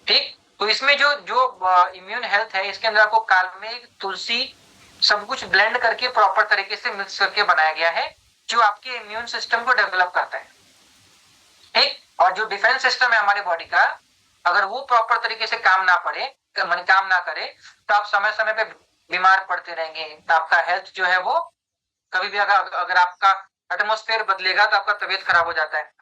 ठीक। तो इसमें जो जो इम्यून हेल्थ है, इसके अंदर आपको कालमेघ, तुलसी सब कुछ ब्लेंड करके प्रॉपर तरीके से मिक्स करके बनाया गया है, जो आपके इम्यून सिस्टम को डेवलप करता है, ठीक। और जो डिफेंस सिस्टम है हमारे बॉडी का, अगर वो प्रॉपर तरीके से काम ना करे तो आप समय समय पे बीमार पड़ते रहेंगे, तो आपका हेल्थ जो है वो कभी भी अगर आपका एटमोस्फेयर बदलेगा तो आपका तबीयत खराब हो जाता है।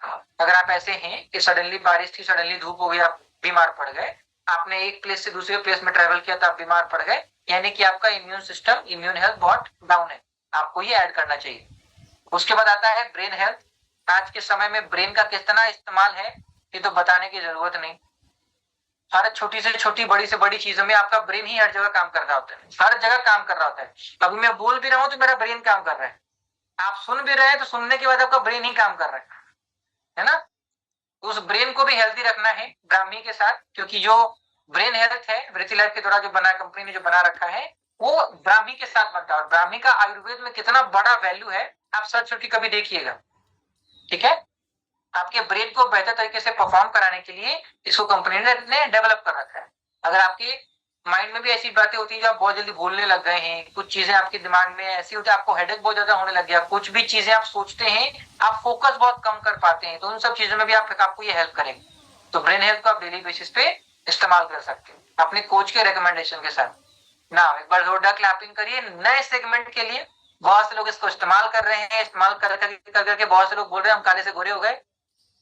अगर आप ऐसे हैं कि सडनली बारिश थी, सडनली धूप हो गई, आप बीमार पड़ गए, आपने एक प्लेस से दूसरे प्लेस में ट्रेवल किया तो आप बीमार पड़ गए, यानी कि आपका इम्यून सिस्टम, इम्यून हेल्थ बहुत डाउन है, आपको ये ऐड करना चाहिए। उसके बाद आता है ब्रेन हेल्थ। आज के समय में ब्रेन का कितना इस्तेमाल है ये तो बताने की जरूरत नहीं। हर छोटी से छोटी, बड़ी से बड़ी चीजों में आपका ब्रेन ही हर जगह काम कर रहा होता है, हर जगह काम कर रहा होता है। अभी मैं बोल भी रहा हूं तो मेरा ब्रेन काम कर रहा है, आप सुन भी रहे हैं तो सुनने के बाद आपका ब्रेन ही काम कर रहा है ना। उस ब्रेन को भी हेल्दी रखना है ब्राह्मी के साथ, क्योंकि जो ब्रेन हेल्थ है वृत्ति लाइफ के द्वारा जो बना, कंपनी ने जो बना रखा है, वो ब्राह्मी के साथ बनता है। और ब्राह्मी का आयुर्वेद में कितना बड़ा वैल्यू है, आप सर्च करके कभी देखिएगा, ठीक है। आपके ब्रेन को बेहतर तरीके से परफॉर्म कराने के लिए इसको कंपनी ने डेवलप कर रखा है। अगर आपके माइंड में भी ऐसी बातें होती है जो आप बहुत जल्दी भूलने लग गए हैं, कुछ चीजें आपके दिमाग में ऐसी होती है, आपको हेडेक बहुत ज्यादा होने लग गया, कुछ भी चीजें आप सोचते हैं, आप फोकस बहुत कम कर पाते हैं, तो उन सब चीजों में भी आपको ये हेल्प करेगी। तो ब्रेन हेल्थ को आप डेली बेसिस पे इस्तेमाल कर सकते हैं अपने कोच के रिकमेंडेशन के साथ ना। एक बार जोरदार क्लैपिंग करिए नए सेगमेंट के लिए। बहुत से लोग इसको इस्तेमाल कर रहे हैं, इस्तेमाल कर करके बहुत से लोग बोल रहे हैं हम काले से गोरे हो गए।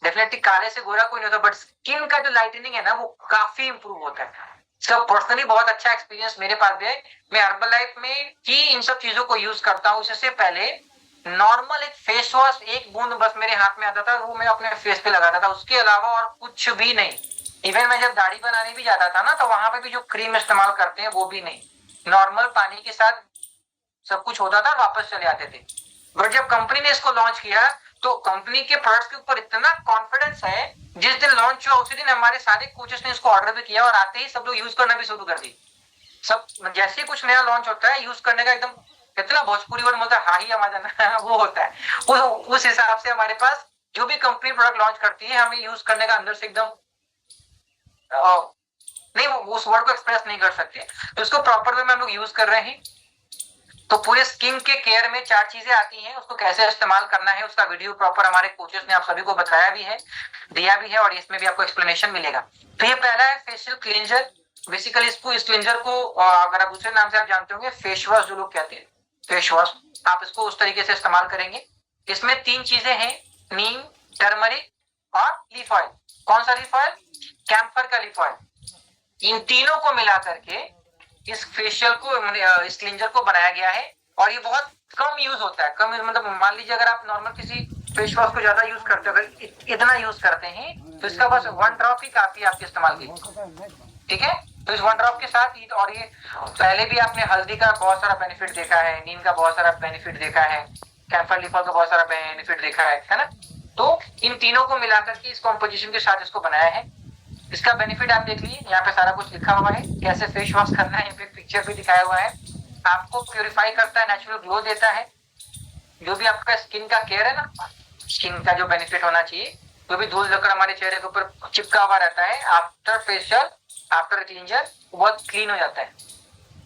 डेफिनेटली काले से गोरा कोई नहीं होता, बट स्किन का जो लाइटनिंग है ना वो काफी इंप्रूव होता है। इसका पर्सनली बहुत अच्छा एक्सपीरियंस मेरे पास भी है। मैं हर्बल लाइफ में ही इन सब चीजों को यूज करता हूँ। इससे पहले नॉर्मल एक फेस वॉश, एक बूंद बस मेरे हाथ में आता था, वो मैं अपने फेस पे लगाता था, उसके अलावा और कुछ भी नहीं। इवन मैं जब दाढ़ी बनाने भी जाता था ना तो वहां पे भी जो क्रीम इस्तेमाल करते हैं वो भी नहीं, नॉर्मल पानी के साथ सब कुछ होता था, वापस चले आते थे। बट जब कंपनी ने इसको लॉन्च किया तो कंपनी के प्रोडक्ट्स के ऊपर इतना कॉन्फिडेंस है, जिस दिन लॉन्च हुआ उसी दिन हमारे सारे कोचेस ने इसको ऑर्डर भी किया और आते ही सब लोग यूज करना भी शुरू कर दी। सब जैसे कुछ नया लॉन्च होता है यूज करने का एकदम इतना भोजपुरी वर्ड बोलता है हाँ ही हमारा जाना वो होता है। उस हिसाब से हमारे पास जो भी कंपनी प्रोडक्ट लॉन्च करती है हमें यूज करने का अंदर से एकदम नहीं, वो उस वर्ड को एक्सप्रेस नहीं कर सकते, तो इसको प्रॉपर वे में हम लोग यूज कर रहे हैं। तो पूरे स्किन के केयर में 4 चीजें आती हैं, उसको कैसे इस्तेमाल करना है उसका वीडियो प्रॉपर हमारे कोचेस ने आप सभी को बताया भी है, दिया भी है, और इसमें भी आपको एक्सप्लेनेशन मिलेगा। तो ये पहला है फेशियल क्लींजर। बेसिकली इस क्लींजर को अगर आप दूसरे नाम से आप जानते होंगे फेस वॉश जो लोग कहते हैं, फेस वॉश, आप इसको उस तरीके से इस्तेमाल करेंगे। इसमें 3 चीजें हैं, नीम, टर्मरिक और लीफ ऑयल। कौन सा लीफ ऑयल? कैम्फर का लीफ ऑयल। इन तीनों को मिला करके इस फेशियल को, इस क्लींजर को बनाया गया है। और ये बहुत कम यूज होता है, कम मतलब मान लीजिए अगर आप नॉर्मल किसी फेस वॉश को ज्यादा यूज करते हो, अगर इतना यूज करते हैं तो इसका बस 1 ड्रॉप ही काफी आपके इस्तेमाल के, ठीक है। तो इस 1 ड्रॉप के साथ ही, और ये पहले भी आपने हल्दी का बहुत सारा बेनिफिट देखा है, नीम का बहुत सारा बेनिफिट देखा है, कैम्फर लीफ ऑयल का बहुत सारा बेनिफिट देखा है ना। तो इन तीनों को मिलाकर के इस कॉम्पोजिशन के साथ इसको बनाया है। इसका बेनिफिट आप देख लीजिए, यहाँ पे सारा कुछ लिखा हुआ है, कैसे फेस वॉश करना है, यहाँ पे पिक्चर भी दिखाया हुआ है। आपको प्यूरिफाई करता है, नेचुरल ग्लो देता है। जो भी आपका स्किन का केयर है ना, स्किन का जो बेनिफिट होना चाहिए, जो भी धूल धक्कड़ हमारे चेहरे के ऊपर चिपका हुआ रहता है, आफ्टर फेशियल, आफ्टर क्लींजर बहुत क्लीन हो जाता है,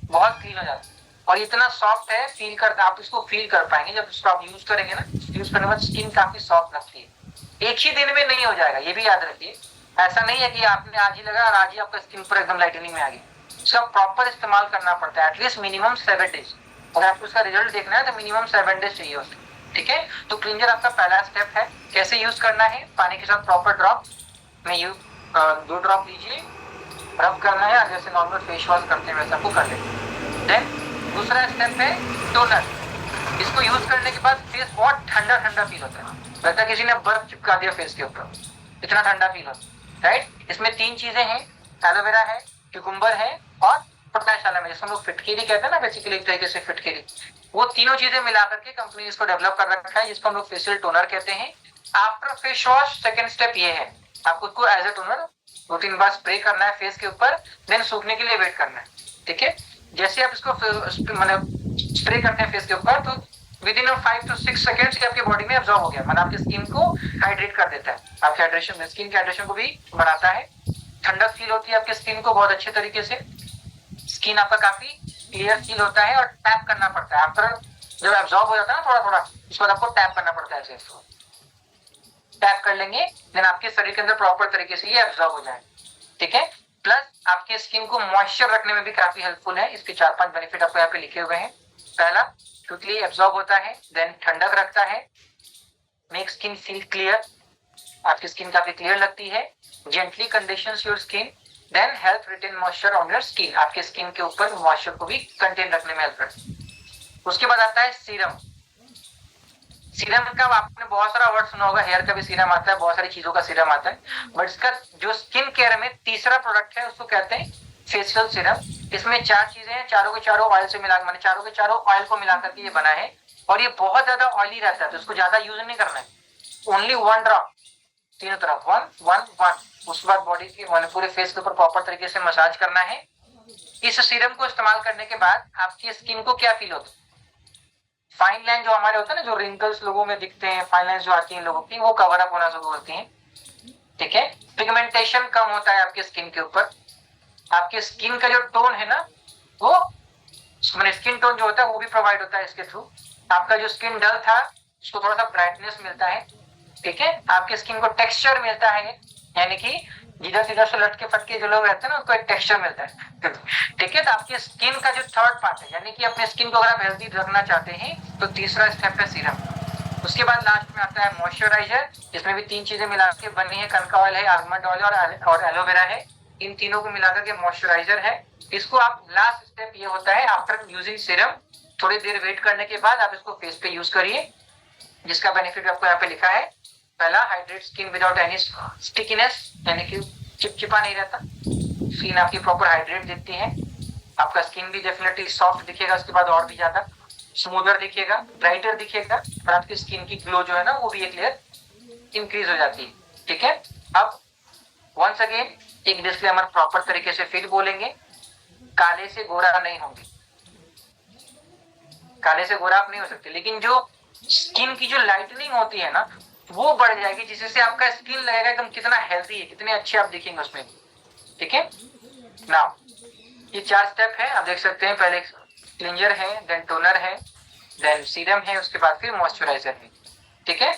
बहुत क्लीन हो जाता है। और इतना सॉफ्ट है, फील करता, आप इसको फील कर पाएंगे जब इसको आप यूज करेंगे ना। यूज करने के बाद स्किन काफी सॉफ्ट लगती है। एक ही दिन में नहीं हो जाएगा, ये भी याद रखिए। ऐसा नहीं है कि आपने आज ही लगा और आज ही आपका स्किन पर एकदम लाइटनिंग में आ गई। इसका प्रॉपर इस्तेमाल करना पड़ता है, एटलीस्ट मिनिमम 7 डेज। अगर आपको इसका रिजल्ट देखना है तो मिनिमम 7 डेज चाहिए होते, ठीक है। तो क्लींजर आपका पहला स्टेप है। कैसे यूज करना है? पानी के साथ प्रॉपर ड्रॉप में 2 ड्रॉप लीजिए, रब करना है, जैसे नॉर्मल फेस वॉश करते हैं वैसा आपको कर लेंगे। देन दूसरा स्टेप है टोनर। इसको यूज करने के बाद फेस बहुत ठंडा ठंडा फील होता है, वैसा किसी ने बर्फ चिपका दिया फेस के ऊपर, इतना ठंडा फील होता है, राइट। इसमें 3 चीजें हैं, एलोवेरा है, क्यूकुम्बर है और पोटाश आलम है, जिसको हम लोग फिटकेरी कहते हैं ना, बेसिकली एक तरीके से फिटकेरी। वो तीनों चीजें मिला करके कंपनी ने इसको डेवलप कर रखा है, जिसको हम लोग फेशियल टोनर कहते हैं। After face wash second step ये है, आपको इसको एज ए टोनर 2-3 बार स्प्रे करना है फेस के ऊपर, देन सूखने के लिए वेट करना है, ठीक है। जैसे आप इसको मतलब स्प्रे करते हैं फेस के ऊपर तो विद इन 5 to 6 सेकेंड्स आपके बॉडी में एब्जॉर्ब हो गया, मतलब आपकी स्किन को हाइड्रेट कर देता है, आपके हाइड्रेशन, स्किन के हाइड्रेशन को भी बढ़ाता है। ठंडक फील होती है आपकी स्किन को बहुत अच्छे तरीके से, स्किन आपका काफी क्लियर फील होता है। और टैप करना पड़ता है आफ्टर, जब एब्जॉर्ब हो जाता है ना थोड़ा थोड़ा, उसके बाद आपको टैप करना पड़ता है, ऐसे टैप कर लेंगे, देन आपके शरीर के अंदर प्रॉपर तरीके से ये एब्जॉर्ब हो जाए, ठीक है। प्लस आपके स्किन को मॉइस्चर रखने में भी काफी हेल्पफुल है। इसके 4-5 बेनिफिट आपको यहाँ पे लिखे हुए हैं। पहला क्विकली एब्जॉर्ब होता है, देन ठंडक रखता है, मेक स्किन फील क्लियर, आपकी स्किन काफी क्लियर लगती है, gently conditions your skin, then help retain moisture on your skin, आपके स्किन के ऊपर मॉइस्चर को भी कंटेन रखने में हेल्प करता है। उसके बाद आता है सीरम। सीरम का आपने बहुत सारा वर्ड सुना होगा, हेयर का भी सीरम आता है, बहुत सारी चीजों का सीरम आता है, बट इसका जो स्किन केयर में तीसरा प्रोडक्ट है उसको कहते हैं फेशियल सीरम। इसमें 4 चीजें हैं, चारों के चारों ऑयल से मिला, माने चारों के चारों ऑयल को मिला करके ये बना है, और ये बहुत ज्यादा ऑयली रहता है तो इसको ज्यादा यूज नहीं करना है, ओनली 1 ड्रॉप तीनों तरफ 1 1 1। उसके बाद बॉडी की पूरे फेस के ऊपर प्रॉपर तरीके से मसाज करना है। इस सीरम को इस्तेमाल करने के बाद आपकी स्किन को क्या फील होता है, फाइन लाइन जो हमारे होते हैं ना, जो रिंकल्स लोगों में दिखते हैं, फाइन लाइन जो आती हैं लोगों की, वो कवर अप होना शुरू होती हैं, ठीक है। पिगमेंटेशन कम होता है आपके स्किन के ऊपर, आपके स्किन का जो टोन है ना, वो स्किन टोन जो होता है वो भी प्रोवाइड होता है इसके थ्रू। आपका जो स्किन डल था उसको थोड़ा सा ब्राइटनेस मिलता है, ठीक है। आपके स्किन को टेक्सचर मिलता है, यानी कि जिधर तिधर से लटके फटके जो लोग रहते हैं ना उनको एक टेक्सचर मिलता है, ठीक है। तो आपकी स्किन का जो थर्ड पार्ट है, यानी कि अपने स्किन को अगर आप हेल्दी रखना चाहते हैं तो तीसरा स्टेप है सीरम। उसके बाद लास्ट में आता है मॉइस्चराइजर, इसमें भी 3 चीजें मिला के बनी है, कनका ऑयल है, आलमंड ऑयल और एलोवेरा है, इन तीनों को मिलाकर के मॉइस्चराइजर है। इसको आप लास्ट स्टेप ये होता है, आफ्टर यूजिंग सीरम थोड़ी देर वेट करने के बाद आप इसको फेस पे यूज करिए, जिसका बेनिफिट आपको यहाँ पे लिखा है। पहला, hydrate skin without any stickiness, यानी कि चिपचिपा नहीं रहता, स्किन आपकी प्रॉपर हाइड्रेट दिखती है, आपका स्किन भी डेफिनेटली सॉफ्ट दिखेगा, उसके बाद और भी ज्यादा स्मूदर दिखेगा, ब्राइटर दिखेगा, और आपकी स्किन की ग्लो जो है ना वो भी एक लेयर इंक्रीज हो जाती है, ठीक है। अब वंस अगेन एक डिस्क्लेमर प्रॉपर तरीके से फिर बोलेंगे, काले से गोरा नहीं होंगे, काले से गोरा आप नहीं हो सकते, लेकिन जो स्किन की जो लाइटनिंग होती है ना वो बढ़ जाएगी, जिससे आपका स्किन लगेगा एकदम कितना हेल्दी है, कितने अच्छे आप दिखेंगे उसमें, ठीक है। नाउ ये 4 स्टेप है, आप देख सकते हैं, पहले क्लींजर है, देन टोनर है, देन सीरम है, उसके बाद फिर मॉइस्चराइजर है, ठीक है।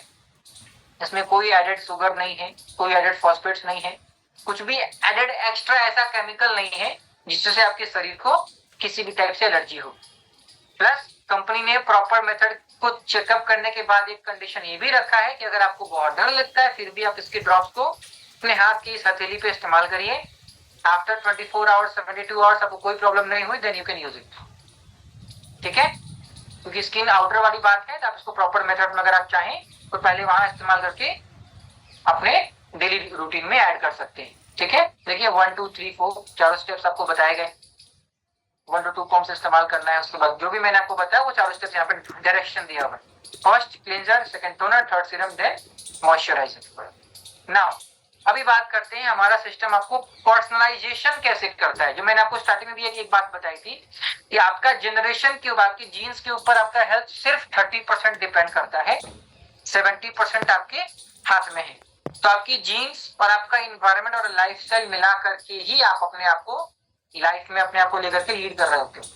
इसमें कोई एडेड शुगर नहीं है, कोई एडेड फॉस्फेट्स नहीं है, कुछ भी एडेड एक्स्ट्रा ऐसा केमिकल नहीं है जिससे आपके शरीर को किसी भी टाइप से एलर्जी हो। प्लस कंपनी ने प्रॉपर मेथड को चेकअप करने के बाद एक कंडीशन ये भी रखा है कि अगर आपको बहुत डर लगता है फिर भी आप इसके ड्रॉप्स को अपने हाथ की इस हथेली पे इस्तेमाल करिए। आफ्टर 24 आवर्स 72 आवर्स आपको कोई प्रॉब्लम नहीं हुई, then you can use it, ठीक है। क्योंकि स्किन आउटर वाली बात है, तो आप इसको प्रॉपर मेथड में अगर आप चाहें तो पहले वहां इस्तेमाल करके अपने डेली रूटीन में ऐड कर सकते हैं, ठीक है। देखिए 1 2 3 4 चारों स्टेप्स आपको बताए गए, 1 to 2 पॉम्स इस्तेमाल करना है। उसके बाद जो भी मैंने आपको बताया वो चारों स्टेप्स यहाँ पे डायरेक्शन दिया हुआ है, first cleanser, second toner, third serum, then moisturiser. Now अभी बात करते हैं हमारा सिस्टम आपको पर्सनलाइजेशन कैसे करता है। जो मैंने आपको स्टार्टिंग में भी एक बात बताई थी कि आपका जनरेशन के ऊपर, आपकी जीन्स के ऊपर आपका हेल्थ सिर्फ 30% डिपेंड करता है, 70% आपके हाथ में है। तो आपकी जीन्स और आपका इन्वायरमेंट और लाइफस्टाइल मिला करके ही आप अपने आप को लाइफ में अपने आप को लेकर के लीड कर रहे होते हो।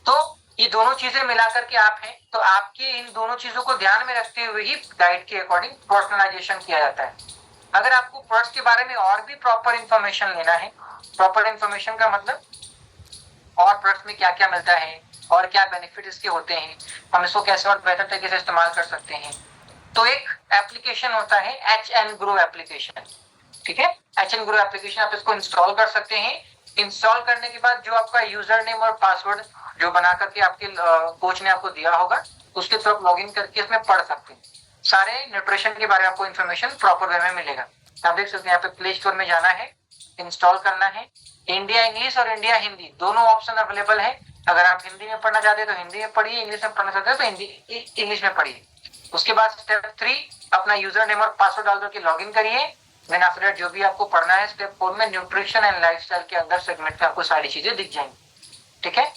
तो ये दोनों चीजें मिला करके आप हैं, तो आपके इन दोनों चीजों को ध्यान में रखते हुए ही डाइट के अकॉर्डिंग पर्सनलाइजेशन किया जाता है। अगर आपको प्रोडक्ट्स के बारे में और भी प्रॉपर इंफॉर्मेशन लेना है, प्रॉपर इंफॉर्मेशन का मतलब और प्रोडक्ट्स में क्या क्या मिलता है और क्या बेनिफिट इसके होते हैं, हम इसको कैसे और बेहतर तरीके से इस्तेमाल कर सकते हैं, तो एक एप्लीकेशन होता है HN Grow एप्लीकेशन, ठीक है। HN Grow एप्लीकेशन आप इसको इंस्टॉल कर सकते हैं। इंस्टॉल करने के बाद जो आपका यूजर नेम और पासवर्ड जो बना करके आपके कोच ने आपको दिया होगा उसके थ्रू लॉग इन करके इसमें पढ़ सकते हैं। सारे न्यूट्रिशन के बारे में आपको इन्फॉर्मेशन प्रॉपर वे में मिलेगा। आप देख सकते हैं यहाँ पे प्ले स्टोर में जाना है, इंस्टॉल करना है। इंडिया इंग्लिश और इंडिया हिंदी दोनों ऑप्शन अवेलेबल है। अगर आप हिंदी में पढ़ना चाहते हैं तो हिंदी में पढ़िए, इंग्लिश में पढ़ना चाहते हैं तो हिंदी इंग्लिश में पढ़िए। उसके बाद स्टेप 3 अपना यूजर नेम और पासवर्ड डाल करके लॉग इन करिए। देन आफ्टर दैट जो भी आपको पढ़ना है स्टेप 4 में न्यूट्रिशन एंड लाइफस्टाइल के अंदर सेगमेंट में आपको सारी चीजें दिख जाएंगी, ठीक है।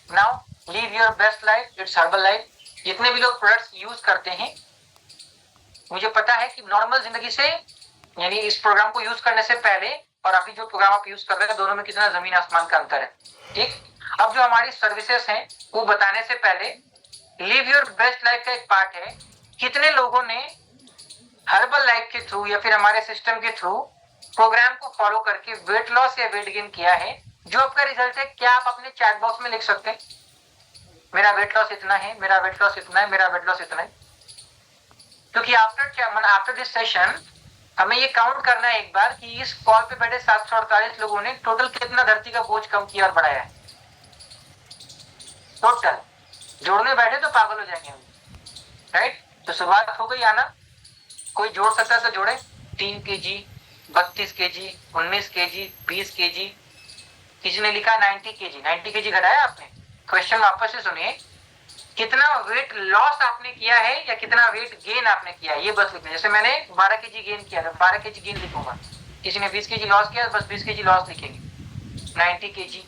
Now leave your best life, it's herbal life. जितने भी लोग प्रोडक्ट्स यूज करते हैं, मुझे पता है कि नॉर्मल जिंदगी से यानी इस प्रोग्राम को यूज करने से पहले और अभी जो प्रोग्राम आप यूज कर रहे हैं दोनों में कितना जमीन आसमान का अंतर है, ठीक। अब जो हमारी सर्विसेज हैं वो बताने से पहले लिव योर बेस्ट लाइफ का एक पार्ट है। कितने लोगों ने हर्बल लाइफ के थ्रू या फिर हमारे सिस्टम के थ्रू प्रोग्राम को फॉलो करके वेट लॉस या वेट गेन किया है? जो आपका रिजल्ट है क्या आप अपने चैट बॉक्स में लिख सकते हैं? मेरा वेट लॉस इतना है, मेरा वेट लॉस इतना है, मेरा वेट लॉस इतना है। क्योंकि आफ्टर दिस सेशन हमें ये काउंट करना है एक बार कि इस कॉल पे बैठे 748 लोगों ने टोटल कितना धरती का बोझ कम किया और बढ़ाया है। टोटल जोड़ने बैठे तो पागल हो जाएंगे हम, राइट। तो शुरुआत हो गई आना, कोई जोड़ सकता है तो जोड़े। 3 kg, 32 kg, 19 kg, 20 kg, किसी ने लिखा 90 kg। 90 kg घटाया आपने। क्वेश्चन वापस से सुनिए, कितना वेट लॉस आपने किया है या कितना वेट गेन आपने किया है, ये बस लिखना। जैसे मैंने 12 kg गेन किया था, 12 kg गेन लिखूंगा। किसी ने 20 kg लॉस किया, बस 20 kg लॉस लिखेंगे। 90 kg,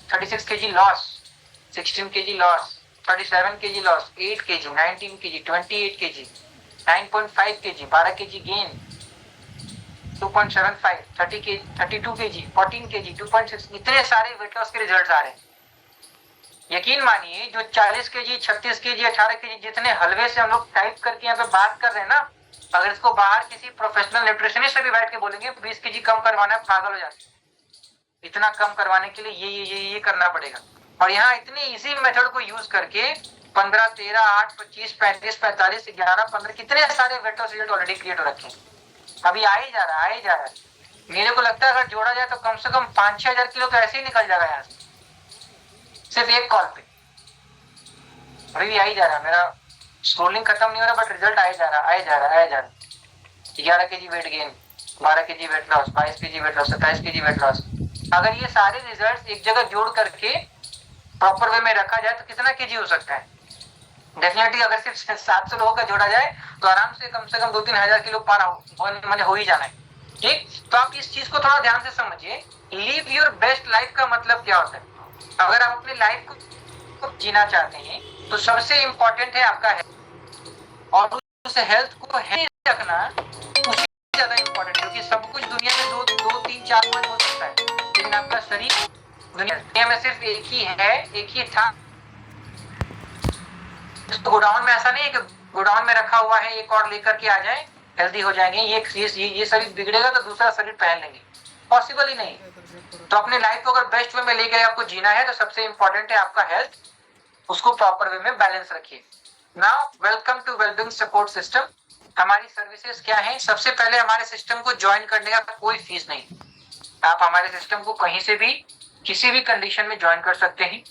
36 kg loss, 16 kg loss, 37 kg loss, 8 kg, 19 kg, 28 kg, 9.5 kg, 12 kg gain, 2.75, 30 kg, 32 kg, 14 kg, 2.6, इतने सारे वेट लॉस के रिजल्ट्स आ रहे हैं। यकीन मानिए जो 40 kg, 36 kg, 18 kg जितने हलवे से हम लोग टाइप करके यहाँ पे बात कर रहे हैं ना, अगर इसको बाहर किसी प्रोफेशनल न्यूट्रिशनिस्ट से भी बैठ के बोलेंगे 20 kg कम करवाना है, पागल हो जाते। इतना कम करवाने के लिए ये करना पड़ेगा। और यहाँ इतने इजी मेथड को यूज करके 15, 13, 8, 25, 35, 45, 11, 15 कितने सारे weight loss result already create हो रखे हैं। अभी आ ही जा रहा है। मेरे को लगता है अगर जोड़ा जाए तो कम से कम 5-6 हजार किलो तो ऐसे ही निकल जाएगा यहाँ से, सिर्फ एक कॉल पे। अभी आ ही जा रहा है, मेरा स्क्रोलिंग खत्म नहीं हो रहा बट रिजल्ट आ जा रहा। 11 kg weight gain, 12 kg weight loss, 22 kg weight loss, 27 kg weight loss. अगर ये सारे रिजल्ट एक जगह जोड़ करके प्रॉपर वे में रखा जाए तो कितना केजी हो सकता है। डेफिनेटली अगर सिर्फ 700 लोगों का जोड़ा जाए तो आराम से कम 2-3 हजार किलो पार हो ही जाना है। ठीक, तो आप इस चीज को थोड़ा ध्यान से समझिए। लिव योर बेस्ट लाइफ का मतलब क्या होता है। अगर आप अपनी लाइफ को जीना चाहते हैं तो सबसे इंपॉर्टेंट है आपका हेल्थ, और उस हेल्थ को हेल्थ रखना उससे ज्यादा इंपॉर्टेंट है। क्योंकि सब कुछ दुनिया में 2, 3, 4 पाँच हो सकता है, लेकिन आपका शरीर दुनिया में सिर्फ एक ही था। तो गोडाउन में ऐसा नहीं है कि गोडाउन में रखा हुआ है एक और लेकर के आ जाए हेल्दी हो जाएंगे। ये शरीर बिगड़ेगा तो दूसरा शरीर पहन लेंगे, पॉसिबल ही नहीं। तो अपने लाइफ को अगर बेस्ट वे में लेकर आपको जीना है तो सबसे इंपॉर्टेंट है आपका हेल्थ, उसको प्रॉपर वे में बैलेंस रखिए। Now welcome to wellbeing support system. हमारी सर्विसेज क्या है। सबसे पहले हमारे सिस्टम को ज्वाइन करने का कोई फीस नहीं, आप हमारे सिस्टम को कहीं से भी किसी भी कंडीशन में ज्वाइन कर सकते हैं।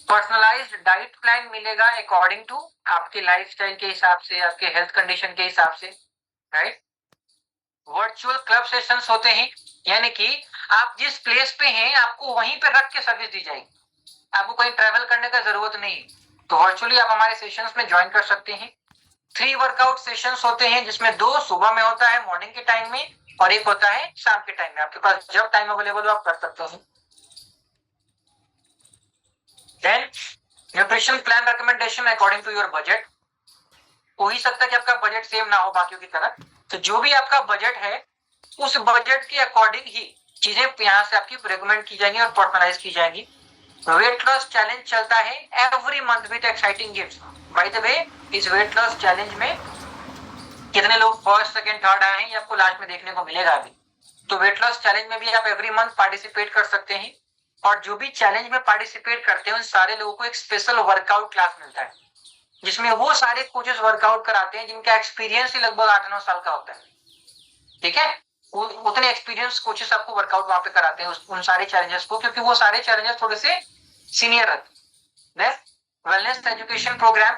पर्सनलाइज्ड डाइट प्लान मिलेगा अकॉर्डिंग टू आपके लाइफस्टाइल के हिसाब से, आपके हेल्थ कंडीशन के हिसाब से, राइट। वर्चुअल क्लब सेशंस होते हैं, यानी कि आप जिस प्लेस पे हैं आपको वहीं पे रख के सर्विस दी जाएगी, आपको कहीं ट्रैवल करने का जरूरत नहीं। तो वर्चुअली आप हमारे सेशंस में ज्वाइन कर सकते हैं। 3 वर्कआउट सेशंस होते हैं, जिसमें 2 सुबह में होता है मॉर्निंग के टाइम में, और एक होता है शाम के टाइम में। आपके पास जब टाइम अवेलेबल हो आप कर सकते हैं। Then nutrition plan recommendation according to your budget. हो ही सकता है कि आपका बजट सेम ना हो बाकियों की तरह, तो जो भी आपका बजट है उस बजट के अकॉर्डिंग ही चीजें यहाँ से आपकी रिकमेंड की जाएंगी और पर्सनलाइज की जाएंगी। वेट लॉस चैलेंज चलता है every month with exciting gifts. By the way, इस वेट लॉस चैलेंज में कितने लोग फर्स्ट, सेकंड, थर्ड आए हैं ये आपको लास्ट में देखने को मिलेगा अभी। तो वेट लॉस चैलेंज में भी आप एवरी मंथ पार्टिसिपेट कर सकते हैं, और जो भी चैलेंज में पार्टिसिपेट करते हैं उन सारे लोगों को एक स्पेशल वर्कआउट क्लास मिलता है, जिसमें वो सारे कोचेस वर्कआउट कराते हैं जिनका एक्सपीरियंस ही लगभग 8-9 साल का होता है। ठीक है, उतने एक्सपीरियंस कोचेस आपको वर्कआउट वहां पे कराते हैं उन सारे चैलेंजेस को, क्योंकि वो सारे चैलेंजेस थोड़े से सीनियर रहते हैं। वेलनेस एजुकेशन प्रोग्राम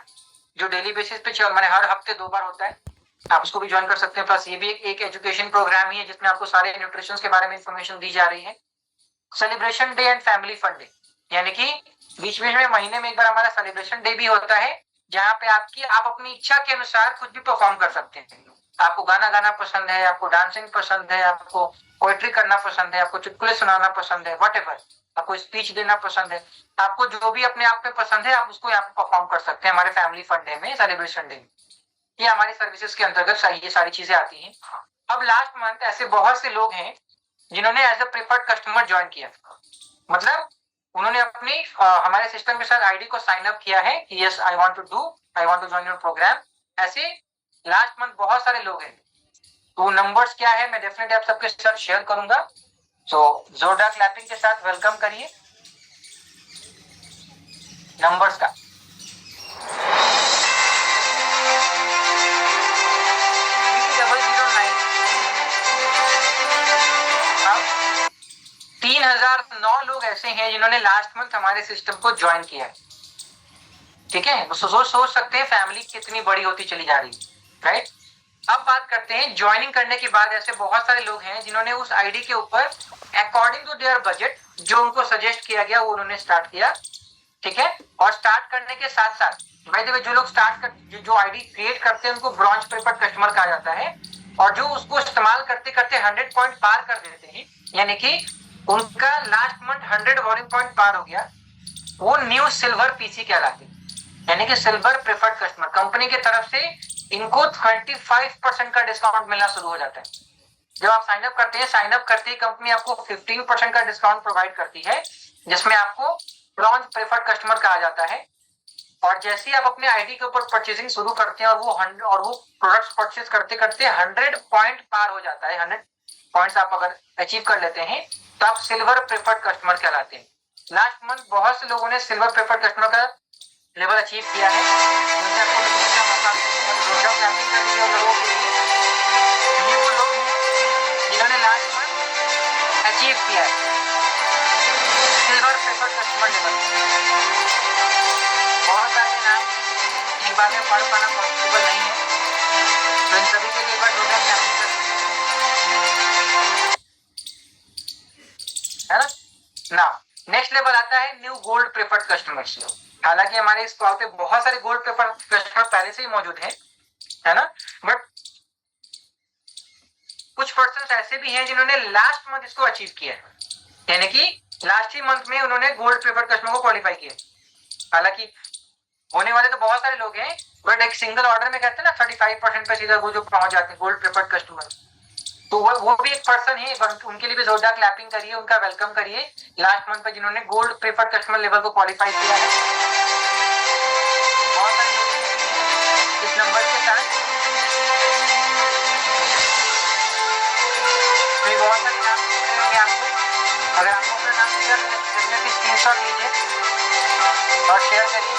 जो डेली बेसिस पे मैंने हर हफ्ते 2 बार होता है, आप उसको भी ज्वाइन कर सकते हैं। प्लस ये भी एक एजुकेशन प्रोग्राम ही है जिसमें आपको सारे न्यूट्रिशन के बारे में इंफॉर्मेशन दी जा रही है। Celebration day and family fun day, यानी कि बीच बीच में महीने में एक बार हमारा सेलिब्रेशन डे भी होता है, जहाँ पे आप अपनी इच्छा के अनुसार कुछ भी परफॉर्म कर सकते हैं। आपको गाना गाना पसंद है, आपको डांसिंग पसंद है, आपको पोएट्री करना पसंद है, आपको चुटकुले सुनाना पसंद है, व्हाटएवर, आपको स्पीच देना पसंद है, आपको जो भी अपने आप में पसंद है आप उसको यहाँ पे परफॉर्म कर सकते हैं हमारे फैमिली फन डे में, सेलिब्रेशन डे में। ये हमारी सर्विसेज के अंतर्गत ये सारी चीजें आती हैं। अब लास्ट मंथ ऐसे बहुत से लोग हैं जिन्होंने as a preferred customer join किया, मतलब उन्होंने अपनी हमारे सिस्टम के साथ आईडी को साइन अप किया है कि yes I want to join your programme. ऐसे लास्ट मंथ बहुत सारे लोग हैं। तो नंबर्स क्या है मैं डेफिनेटली आप सबके साथ शेयर करूंगा। तो जोरदार क्लैपिंग के साथ वेलकम करिए। नंबर्स का। अब 3009 लोग ऐसे हैं जिन्होंने लास्ट मंथ हमारे सिस्टम को ज्वाइन किया है। ठीक है, तो सोच सकते हैं फैमिली कितनी बड़ी होती चली जा रही है, राइट। अब बात करते हैं ज्वाइनिंग करने के बाद ऐसे बहुत सारे लोग हैं जिन्होंने उस आईडी के ऊपर अकॉर्डिंग टू देयर बजट जो उनको सजेस्ट किया गया वो उन्होंने स्टार्ट किया। ठीक है, और स्टार्ट करने के साथ साथ भाई देखो जो लोग जो आईडी क्रिएट करते हैं उनको ब्रॉन्ज प्रेफर्ड कस्टमर कहा जाता है, और जो उसको इस्तेमाल करते करते 100 पॉइंट पार कर देते हैं, यानी कि उनका लास्ट मंथ 100 वॉल्यूम पॉइंट पार हो गया, वो न्यू सिल्वर पीसी कहलाते हैं, यानी कि सिल्वर प्रेफर्ड कस्टमर। कंपनी की तरफ से इनको 25% का डिस्काउंट मिलना शुरू हो जाता है। जब आप साइन अप करते हैं, साइन अप करते ही कंपनी आपको 15% का डिस्काउंट प्रोवाइड करती है, जिसमें आपको ब्रॉन्ज प्रेफर्ड कस्टमर कहा जाता है। और जैसे ही आप अपने आईडी के ऊपर परचेसिंग शुरू करते हैं और वो प्रोडक्ट्स परचेस करते करते 100 पॉइंट पार हो जाता है, 100 पॉइंट्स आप अगर अचीव कर लेते हैं तो आप सिल्वर प्रेफर्ड कस्टमर कहलाते हैं। लास्ट मंथ बहुत से लोगों ने सिल्वर प्रेफर्ड कस्टमर का लेवल अचीव किया है। ये वो लोग हैं जिन्होंने लास्ट मंथ अचीव किया है सिल्वर प्रेफर्ड कस्टमर लेवल। बहुत सारे नाम एक बार में पढ़ पाना पॉसिबल नहीं है, तो इन सभी के लिए एक बार टोटल है ना। नेक्स्ट लेवल आता है न्यू गोल्ड प्रेफर्ड कस्टमर्स। हालांकि हमारे इस कॉल पे बहुत सारे गोल्ड प्रेफर्ड कस्टमर पहले से ही मौजूद हैं, है ना, बट कुछ पर्सन ऐसे भी हैं जिन्होंने लास्ट मंथ इसको अचीव किया है, यानी कि लास्ट ही मंथ में उन्होंने गोल्ड प्रेफर्ड कस्टमर को क्वालिफाई किया। हालांकि होने वाले तो बहुत सारे लोग हैं, बट एक सिंगल ऑर्डर में कहते हैं ना 35% पे सीधा वो जो पहुंच जाते हैं गोल्ड प्रेफर्ड कस्टमर, तो वो भी एक पर्सन है। उनके लिए भी जोरदार क्लैपिंग करिए, उनका वेलकम करिए लास्ट मंथ पे जिन्होंने गोल्ड प्रेफर्ड कस्टमर लेवल को क्वालिफाई किया है। बहुत सारे लोग इस नंबर के साथ बहुत सारे नाम होंगे आपको। अगर आपको अपना नाम दिया तो स्क्रीनशॉट लीजिए और शेयर करिए।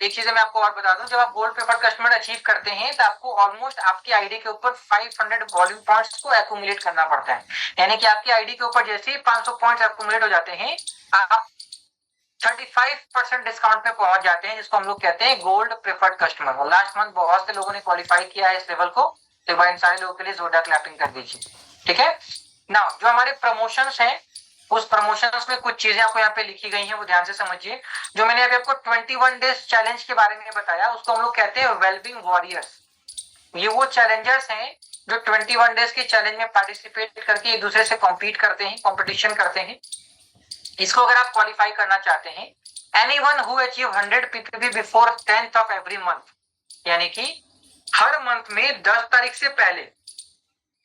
एक चीज मैं आपको और बता दूं, जब आप गोल्ड प्रेफर्ड कस्टमर अचीव करते हैं तो आपको ऑलमोस्ट आपकी आईडी के ऊपर 500 वॉल्यूम पॉइंट्स को एक्यूमुलेट करना पड़ता है, यानी कि आपकी आईडी के ऊपर जैसे ही 500 पॉइंट्स एक्यूमुलेट हो जाते हैं आप 35% डिस्काउंट पे पहुंच जाते हैं, जिसको हम लोग कहते हैं gold preferred customer. Last month बहुत से लोगों ने क्वालिफाई किया है इस लेवल को, तो इन सारे लोगों के लिए जोरदार क्लैपिंग कर दीजिए। ठीक है ना, जो हमारे प्रमोशंस हैं उस प्रमोशंस में कुछ चीजें आपको यहाँ पे लिखी गई हैं, वो ध्यान से समझिए। जो मैंने अभी आपको 21 डेज चैलेंज के बारे में बताया उसको हम लोग कहते हैं वेलबींग वॉरियर्स। ये वो चैलेंजर्स हैं जो 21 डेज के चैलेंज में पार्टिसिपेट करके एक दूसरे से कॉम्पीट करते हैं, कॉम्पिटिशन करते हैं। इसको अगर आप क्वालिफाई करना चाहते हैं, anyone who achieve 100 PPP before 10th of every month, यानी कि हर मंथ में 10 तारीख से पहले,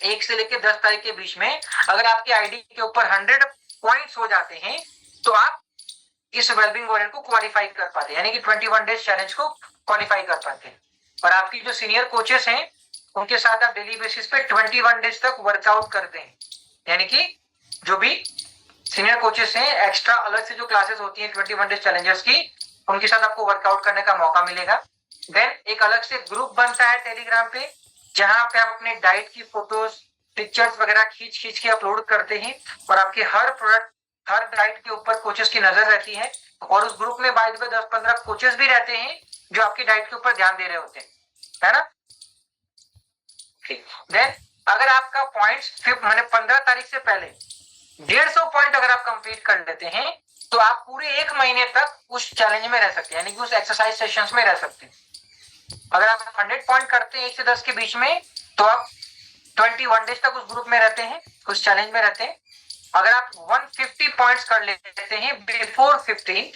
1 से लेकर 10 तारीख के बीच में अगर आपकी आईडी के ऊपर 100 पॉइंट्स हो जाते हैं तो आप इस वेलबींग वॉरियर को क्वालिफाई कर पाते हैं, यानी कि 21 डेज चैलेंज को क्वालिफाई कर पाते हैं। और आपकी जो सीनियर कोचेस हैं उनके साथ आप डेली बेसिस पे 21 डेज तक वर्कआउट करते हैं, यानी कि जो भी सीनियर कोचेस हैं एक्स्ट्रा अलग से जो क्लासेस होती हैं 21 डेज चैलेंजर्स की, उनके साथ आपको वर्कआउट करने का मौका मिलेगा। देन एक अलग से ग्रुप बनता है टेलीग्राम पे, जहां पे आप अपने डाइट की फोटोज पिक्चर्स वगैरह खींच के अपलोड करते हैं, और आपके हर प्रोडक्ट हर डाइट के ऊपर कोचेस की नजर रहती है। और उस ग्रुप में बाय द वे 10-15 कोचेस भी रहते हैं जो आपकी डाइट के ऊपर ध्यान दे रहे होते हैं, है ना। देन अगर आपका पॉइंट्स मैंने 15 तारीख से पहले 150 पॉइंट अगर आप कंप्लीट कर लेते हैं तो आप पूरे 1 महीने तक उस चैलेंज में रह सकते हैं, यानी कि उस एक्सरसाइज सेशंस में रह सकते हैं। अगर आप 100 पॉइंट करते हैं 1 से 10 के बीच में तो आप 21 डेज तक उस ग्रुप में रहते हैं, उस चैलेंज में रहते हैं। अगर आप 150 पॉइंट्स कर लेते हैं बिफोर 15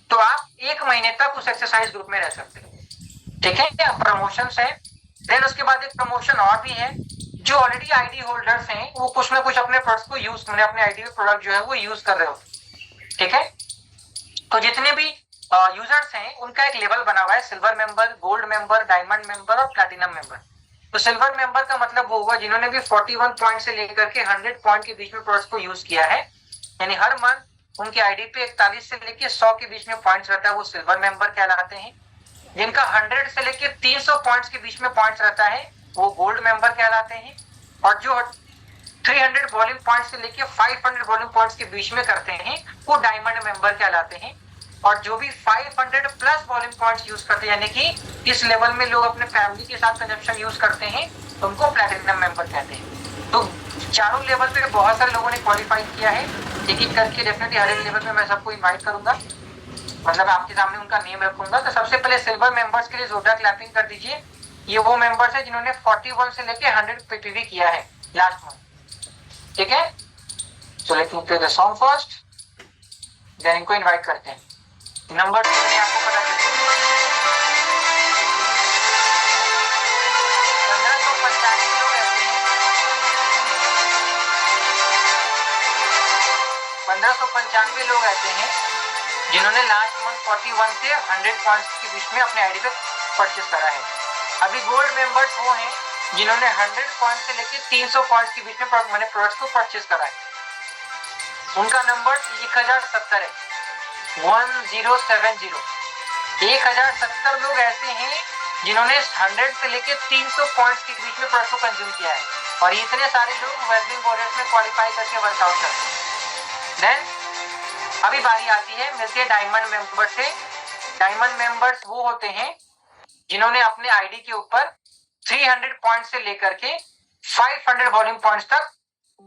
तो आप 1 महीने तक उस एक्सरसाइज ग्रुप में रह सकते हैं। ठीक है, क्या प्रमोशंस है। देन उसके बाद एक प्रमोशन और भी है, जो ऑलरेडी आईडी होल्डर्स हैं वो कुछ ना कुछ अपने प्रोडक्ट्स को यूज अपने आईडी में प्रोडक्ट जो है वो यूज कर रहे होते। ठीक है, तो जितने भी यूजर्स हैं उनका एक लेवल बना हुआ है, silver member, gold member, diamond member और प्लैटिनम मेंबर। तो सिल्वर मेंबर का मतलब वो होगा जिन्होंने भी 41 पॉइंट से लेकर के 100 पॉइंट के बीच में प्रोडक्ट्स को यूज किया है, यानी हर मंथ उनके आईडी पे 41 से लेके 100 के बीच में पॉइंट्स रहता है, वो सिल्वर मेंबर कहलाते हैं। जिनका 100 से लेके 300 पॉइंट्स के बीच में पॉइंट्स रहता है वो गोल्ड मेंबर कहलाते हैं। और जो 300 वॉल्यूम पॉइंट्स से लेके 500 वॉल्यूम पॉइंट्स के बीच में करते हैं वो डायमंड मेंबर कहलाते हैं। और जो भी 500 प्लस वॉल्यूम पॉइंट्स यूज करते हैं, यानी कि इस लेवल में लोग अपने फैमिली के साथ कंजप्शन यूज करते हैं, तो उनको प्लैटिनम मेंबर कहते हैं। तो चारों लेवल पे बहुत सारे लोगों ने क्वालिफाई किया है, एक एक करके डेफिनेटली हर एक लेवल पे मैं सबको इनवाइट करूंगा, मतलब आपके सामने उनका नेम रखूंगा। तो सबसे पहले सिल्वर मेंबर्स के लिए जोरदार क्लैपिंग कर दीजिए। ये वो मेंबर्स है जिन्होंने 41 से लेके 100 पीपीवी किया है लास्ट मंथ, ठीक है। So let me play the song first, then इनको इनवाइट करते हैं। नंबर 2 में आपको पता चलेगा 1595 लोग ऐसे हैं, 1595 लोग ऐसे हैं जिन्होंने लास्ट मंथ 41 से 100 पॉइंट्स के बीच में अपने आईडी पे परचेस करा है। अभी गोल्ड मेंबर्स वो हैं जिन्होंने 100 पॉइंट से लेके 300 पॉइंट्स के बीच में मैंने प्रोडक्ट्स को परचेस करा है। उनका नंबर 1070 है, 1070। 1070 लोग ऐसे हैं जिन्होंने 100 से लेके 300 पॉइंट्स के बीच में प्रोडक्ट को कंज्यूम किया है, और इतने सारे लोग वेलबींग वॉरियर्स में क्वालिफाई करके वर्कआउट करते हैं। देन अभी बारी आती है मिलती है डायमंड मेंबर से। डायमंड मेंबर्स वो होते हैं जिन्होंने अपने आईडी के ऊपर 300 पॉइंट से लेकर के 500 वॉल्यूम पॉइंट्स तक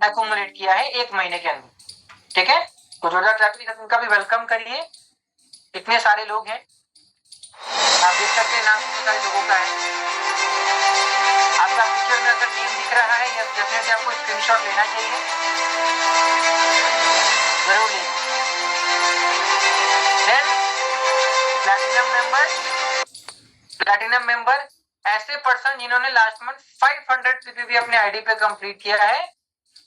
एक्यूमुलेट किया है एक महीने के अंदर, ठीक है। तो जोरदार क्लैपिंग उनका भी वेलकम करिए। इतने सारे लोग हैं, आप देख सकते हैं नाम कितने सारे लोगों का है। आपका पिक्चर में अगर नेम दिख रहा है या डेफिनेटली आपको स्क्रीनशॉट लेना चाहिए, जरूर लें। प्लैटिनम मेंबर ऐसे पर्सन जिन्होंने लास्ट मंथ 500 पीपीवी अपने आईडी पे कंप्लीट किया है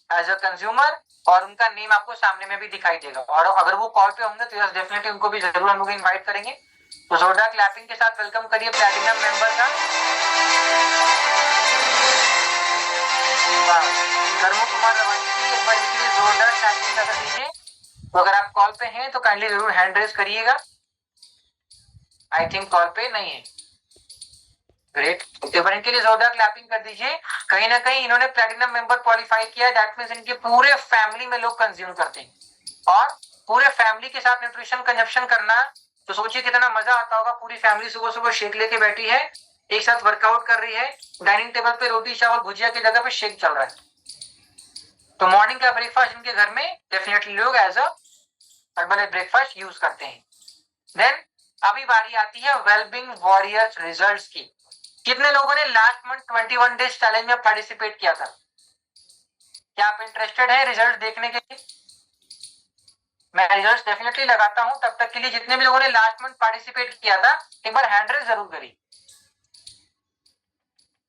एज अ कंज्यूमर, और उनका नेम आपको सामने में भी दिखाई देगा। और अगर वो कॉल पे होंगे तो यस डेफिनेटली उनको भी जरूर हम लोग इनवाइट करेंगे। तो जोरदार क्लैपिंग के साथ वेलकम करिए प्लैटिनम मेंबर का। धर्मो कुमार रवानी जी, एक बार इनके लिए जोरदार क्लैपिंग कर दीजिए। तो अगर आप कॉल पे हैं तो काइंडली जरूर हैंड रेज करिएगा। आई थिंक कॉल पे नहीं है, ग्रेट। एक बार इनके लिए जोरदार क्लैपिंग कर दीजिए। कहीं ना कहीं इन्होंने प्लैटिनम मेंबर क्वालिफाई किया, दैट मींस इनके पूरे फैमिली में लोग कंज्यूम करते हैं, और पूरे फैमिली के साथ न्यूट्रिशन कंजप्शन करना, तो सोचिए कितना मजा आता होगा। पूरी फैमिली सुबह सुबह शेक लेके बैठी है, एक साथ वर्कआउट कर रही है, डाइनिंग टेबल पे रोटी चावल भुजिया की जगह पे शेक चल रहा है। तो मॉर्निंग का ब्रेकफास्ट इनके घर में डेफिनेटली लोग as a herbal breakfast use करते हैं। देन अभी बारी आती है वेलबींग वॉरियर्स रिजल्ट्स की। कितने लोगों ने लास्ट मंथ 21 डेज चैलेंज में पार्टिसिपेट किया था? क्या आप इंटरेस्टेड है रिजल्ट देखने के लिए? मैं रिजल्ट डेफिनेटली लगाता हूं, तब तक के लिए जितने भी लोगों ने लास्ट मंथ पार्टिसिपेट किया था एक बार हैंड रेज जरूर करिए।